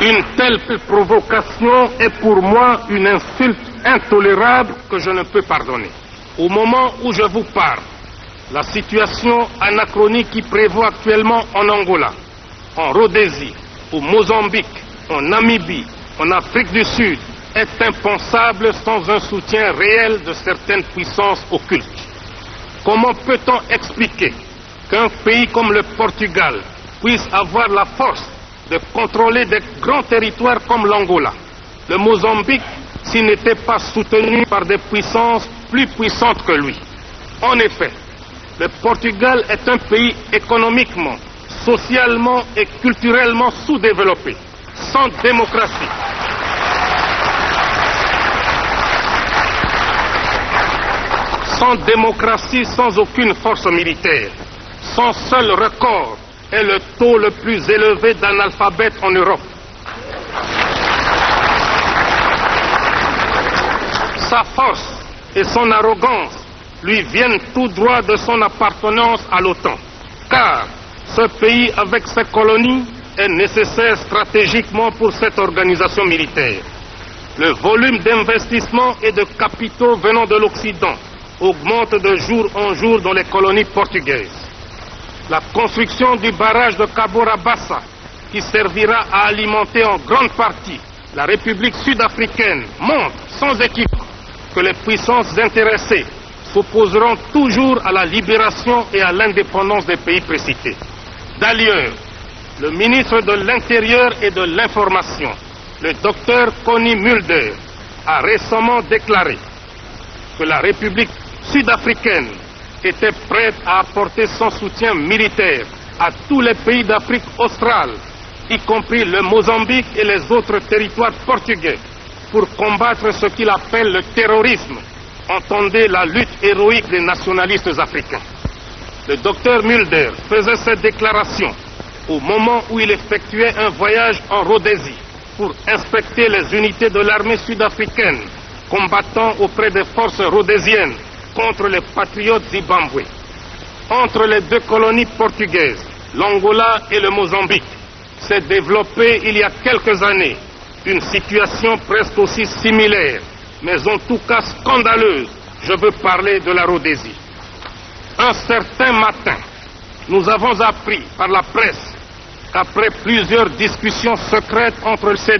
Une telle provocation est pour moi une insulte intolérable que je ne peux pardonner. Au moment où je vous parle, la situation anachronique qui prévaut actuellement en Angola, en Rhodésie, au Mozambique, en Namibie, en Afrique du Sud, est impensable sans un soutien réel de certaines puissances occultes. Comment peut-on expliquer qu'un pays comme le Portugal puisse avoir la force de contrôler des grands territoires comme l'Angola, le Mozambique, s'il n'était pas soutenu par des puissances plus puissantes que lui? En effet, le Portugal est un pays économiquement, socialement et culturellement sous-développé, sans démocratie. Sans démocratie, sans aucune force militaire. Son seul record est le taux le plus élevé d'analphabètes en Europe. Sa force et son arrogance lui viennent tout droit de son appartenance à l'OTAN. Car ce pays, avec ses colonies, est nécessaire stratégiquement pour cette organisation militaire. Le volume d'investissement et de capitaux venant de l'Occident augmente de jour en jour dans les colonies portugaises. La construction du barrage de Cabora Bassa, qui servira à alimenter en grande partie la République sud-africaine, montre sans équivoque que les puissances intéressées s'opposeront toujours à la libération et à l'indépendance des pays précités. D'ailleurs, le ministre de l'Intérieur et de l'Information, le docteur Connie Mulder, a récemment déclaré que la République sud-africaine était prête à apporter son soutien militaire à tous les pays d'Afrique australe, y compris le Mozambique et les autres territoires portugais, pour combattre ce qu'il appelle le terrorisme. Entendez la lutte héroïque des nationalistes africains. Le docteur Mulder faisait cette déclaration au moment où il effectuait un voyage en Rhodésie pour inspecter les unités de l'armée sud-africaine combattant auprès des forces rhodésiennes contre les patriotes zimbabwe. Entre les deux colonies portugaises, l'Angola et le Mozambique, s'est développée il y a quelques années une situation presque aussi similaire, mais en tout cas scandaleuse. Je veux parler de la Rhodésie. Un certain matin, nous avons appris par la presse qu'après plusieurs discussions secrètes entre ces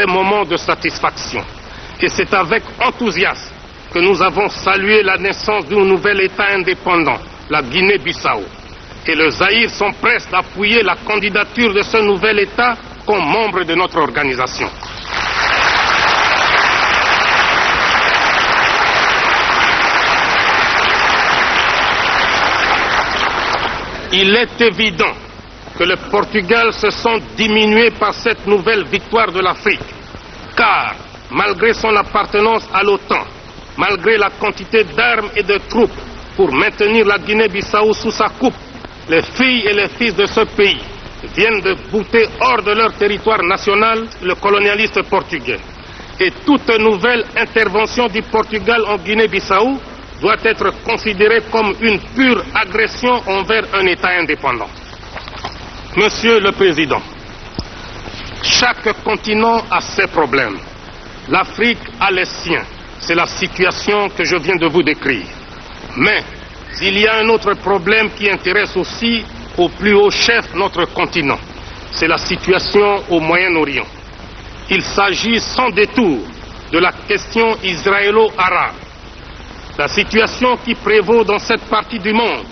moments de satisfaction, et c'est avec enthousiasme que nous avons salué la naissance d'un nouvel État indépendant, la Guinée-Bissau. Et le Zaïre sont prêts à appuyer la candidature de ce nouvel État comme membre de notre organisation. Il est évident que le Portugal se sent diminué par cette nouvelle victoire de l'Afrique, car malgré son appartenance à l'OTAN, malgré la quantité d'armes et de troupes pour maintenir la Guinée-Bissau sous sa coupe, les filles et les fils de ce pays viennent de bouter hors de leur territoire national le colonialiste portugais. Et toute nouvelle intervention du Portugal en Guinée-Bissau doit être considérée comme une pure agression envers un État indépendant. Monsieur le Président, chaque continent a ses problèmes. L'Afrique a les siens. C'est la situation que je viens de vous décrire. Mais il y a un autre problème qui intéresse aussi au plus haut chef notre continent. C'est la situation au Moyen-Orient. Il s'agit sans détour de la question israélo-arabe. La situation qui prévaut dans cette partie du monde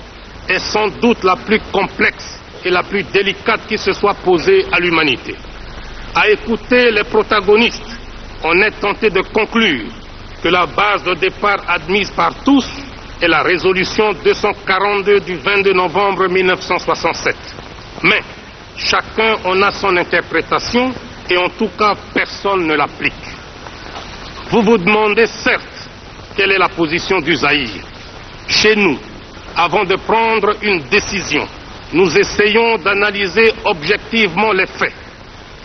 est sans doute la plus complexe et la plus délicate qui se soit posée à l'humanité. À écouter les protagonistes, on est tenté de conclure que la base de départ admise par tous est la résolution 242 du 22 novembre 1967. Mais chacun en a son interprétation et en tout cas personne ne l'applique. Vous vous demandez certes quelle est la position du Zaïre. Chez nous, avant de prendre une décision, nous essayons d'analyser objectivement les faits.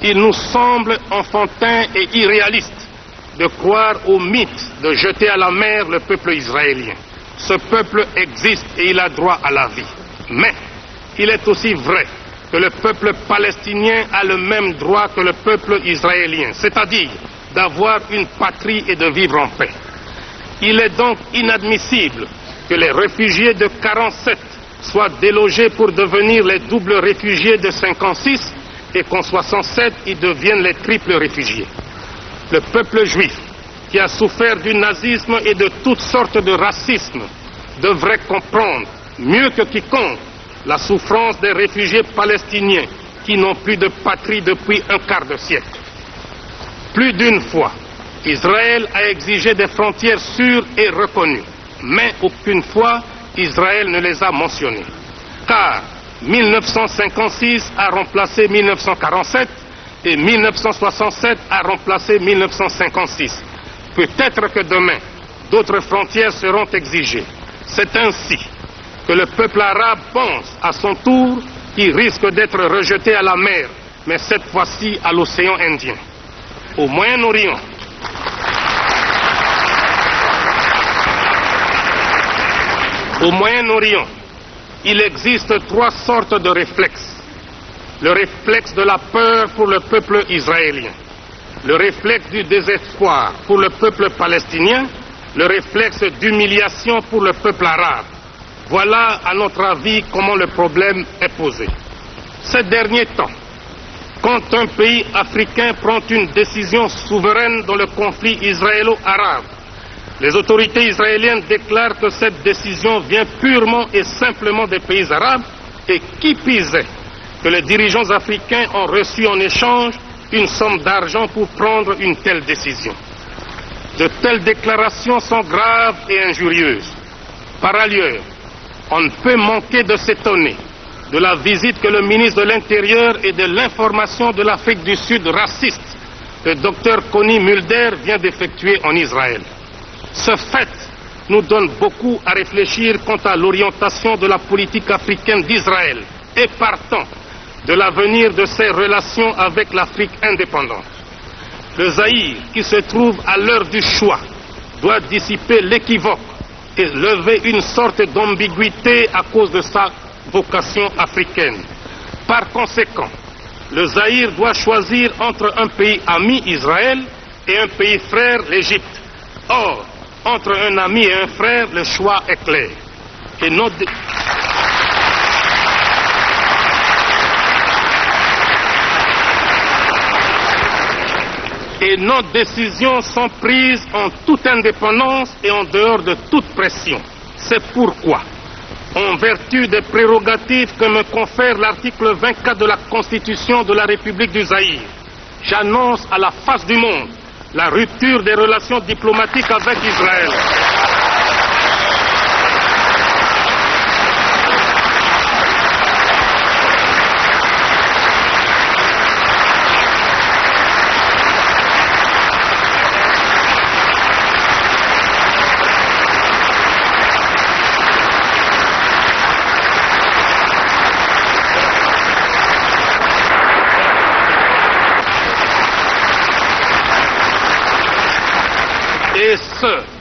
Il nous semble enfantin et irréaliste de croire au mythe de jeter à la mer le peuple israélien. Ce peuple existe et il a droit à la vie. Mais il est aussi vrai que le peuple palestinien a le même droit que le peuple israélien, c'est-à-dire d'avoir une patrie et de vivre en paix. Il est donc inadmissible que les réfugiés de 47 soient délogés pour devenir les doubles réfugiés de 56 et qu'en 67 ils deviennent les triples réfugiés. Le peuple juif, qui a souffert du nazisme et de toutes sortes de racisme, devrait comprendre mieux que quiconque la souffrance des réfugiés palestiniens qui n'ont plus de patrie depuis un quart de siècle. Plus d'une fois, Israël a exigé des frontières sûres et reconnues, mais aucune fois Israël ne les a mentionnées. Car 1956 a remplacé 1947 et 1967 a remplacé 1956. Peut-être que demain, d'autres frontières seront exigées. C'est ainsi que le peuple arabe pense à son tour qu'il risque d'être rejeté à la mer, mais cette fois-ci à l'océan Indien. Au Moyen-Orient, Au Moyen-Orient, il existe 3 sortes de réflexes. Le réflexe de la peur pour le peuple israélien, le réflexe du désespoir pour le peuple palestinien, le réflexe d'humiliation pour le peuple arabe. Voilà, à notre avis, comment le problème est posé. Ces derniers temps, quand un pays africain prend une décision souveraine dans le conflit israélo-arabe, les autorités israéliennes déclarent que cette décision vient purement et simplement des pays arabes et qui pisait que les dirigeants africains ont reçu en échange une somme d'argent pour prendre une telle décision. De telles déclarations sont graves et injurieuses. Par ailleurs, on ne peut manquer de s'étonner de la visite que le ministre de l'Intérieur et de l'Information de l'Afrique du Sud raciste, le Dr Connie Mulder, vient d'effectuer en Israël. Ce fait nous donne beaucoup à réfléchir quant à l'orientation de la politique africaine d'Israël et partant de l'avenir de ses relations avec l'Afrique indépendante. Le Zaïre, qui se trouve à l'heure du choix, doit dissiper l'équivoque et lever une sorte d'ambiguïté à cause de sa vocation africaine. Par conséquent, le Zaïre doit choisir entre un pays ami, Israël, et un pays frère, l'Égypte. Or, entre un ami et un frère, le choix est clair. Et nos décisions sont prises en toute indépendance et en dehors de toute pression. C'est pourquoi, en vertu des prérogatives que me confère l'article 24 de la Constitution de la République du Zaïre, j'annonce à la face du monde la rupture des relations diplomatiques avec Israël.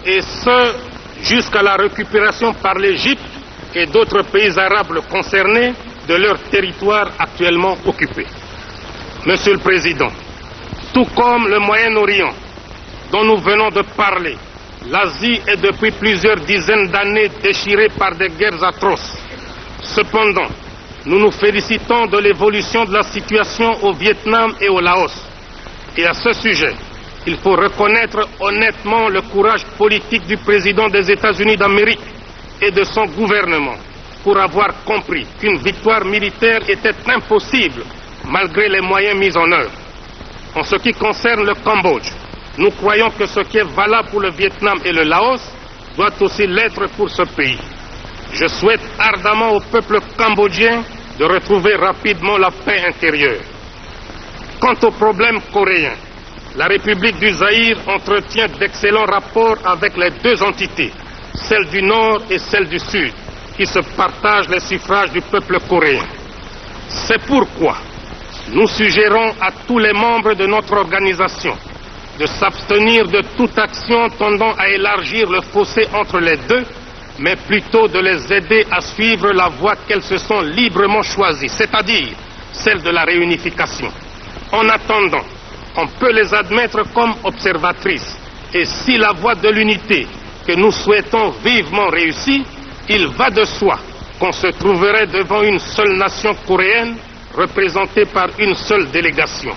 Et ce, jusqu'à la récupération par l'Égypte et d'autres pays arabes concernés de leur territoire actuellement occupé. Monsieur le Président, tout comme le Moyen-Orient, dont nous venons de parler, l'Asie est depuis plusieurs dizaines d'années déchirée par des guerres atroces. Cependant, nous nous félicitons de l'évolution de la situation au Vietnam et au Laos. Et à ce sujet, il faut reconnaître honnêtement le courage politique du président des États-Unis d'Amérique et de son gouvernement pour avoir compris qu'une victoire militaire était impossible malgré les moyens mis en œuvre. En ce qui concerne le Cambodge, nous croyons que ce qui est valable pour le Vietnam et le Laos doit aussi l'être pour ce pays. Je souhaite ardemment au peuple cambodgien de retrouver rapidement la paix intérieure. Quant au problème coréen, la République du Zaïre entretient d'excellents rapports avec les 2 entités, celle du Nord et celle du Sud, qui se partagent les suffrages du peuple coréen. C'est pourquoi nous suggérons à tous les membres de notre organisation de s'abstenir de toute action tendant à élargir le fossé entre les deux, mais plutôt de les aider à suivre la voie qu'elles se sont librement choisies, c'est-à-dire celle de la réunification. En attendant, on peut les admettre comme observatrices. Et si la voie de l'unité que nous souhaitons vivement réussit, il va de soi qu'on se trouverait devant une seule nation coréenne représentée par une seule délégation.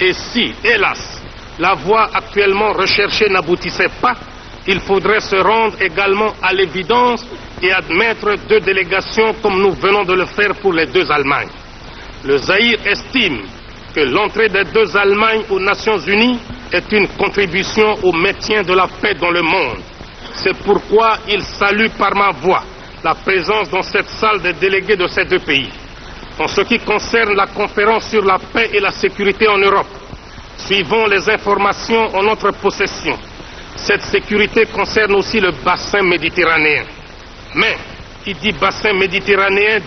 Et si, hélas, la voie actuellement recherchée n'aboutissait pas, il faudrait se rendre également à l'évidence et admettre 2 délégations comme nous venons de le faire pour les 2 Allemagnes. Le Zaïre estime que l'entrée des 2 Allemagnes aux Nations Unies est une contribution au maintien de la paix dans le monde. C'est pourquoi il salue par ma voix la présence dans cette salle des délégués de ces 2 pays. En ce qui concerne la conférence sur la paix et la sécurité en Europe, suivant les informations en notre possession, cette sécurité concerne aussi le bassin méditerranéen. Mais qui dit bassin méditerranéen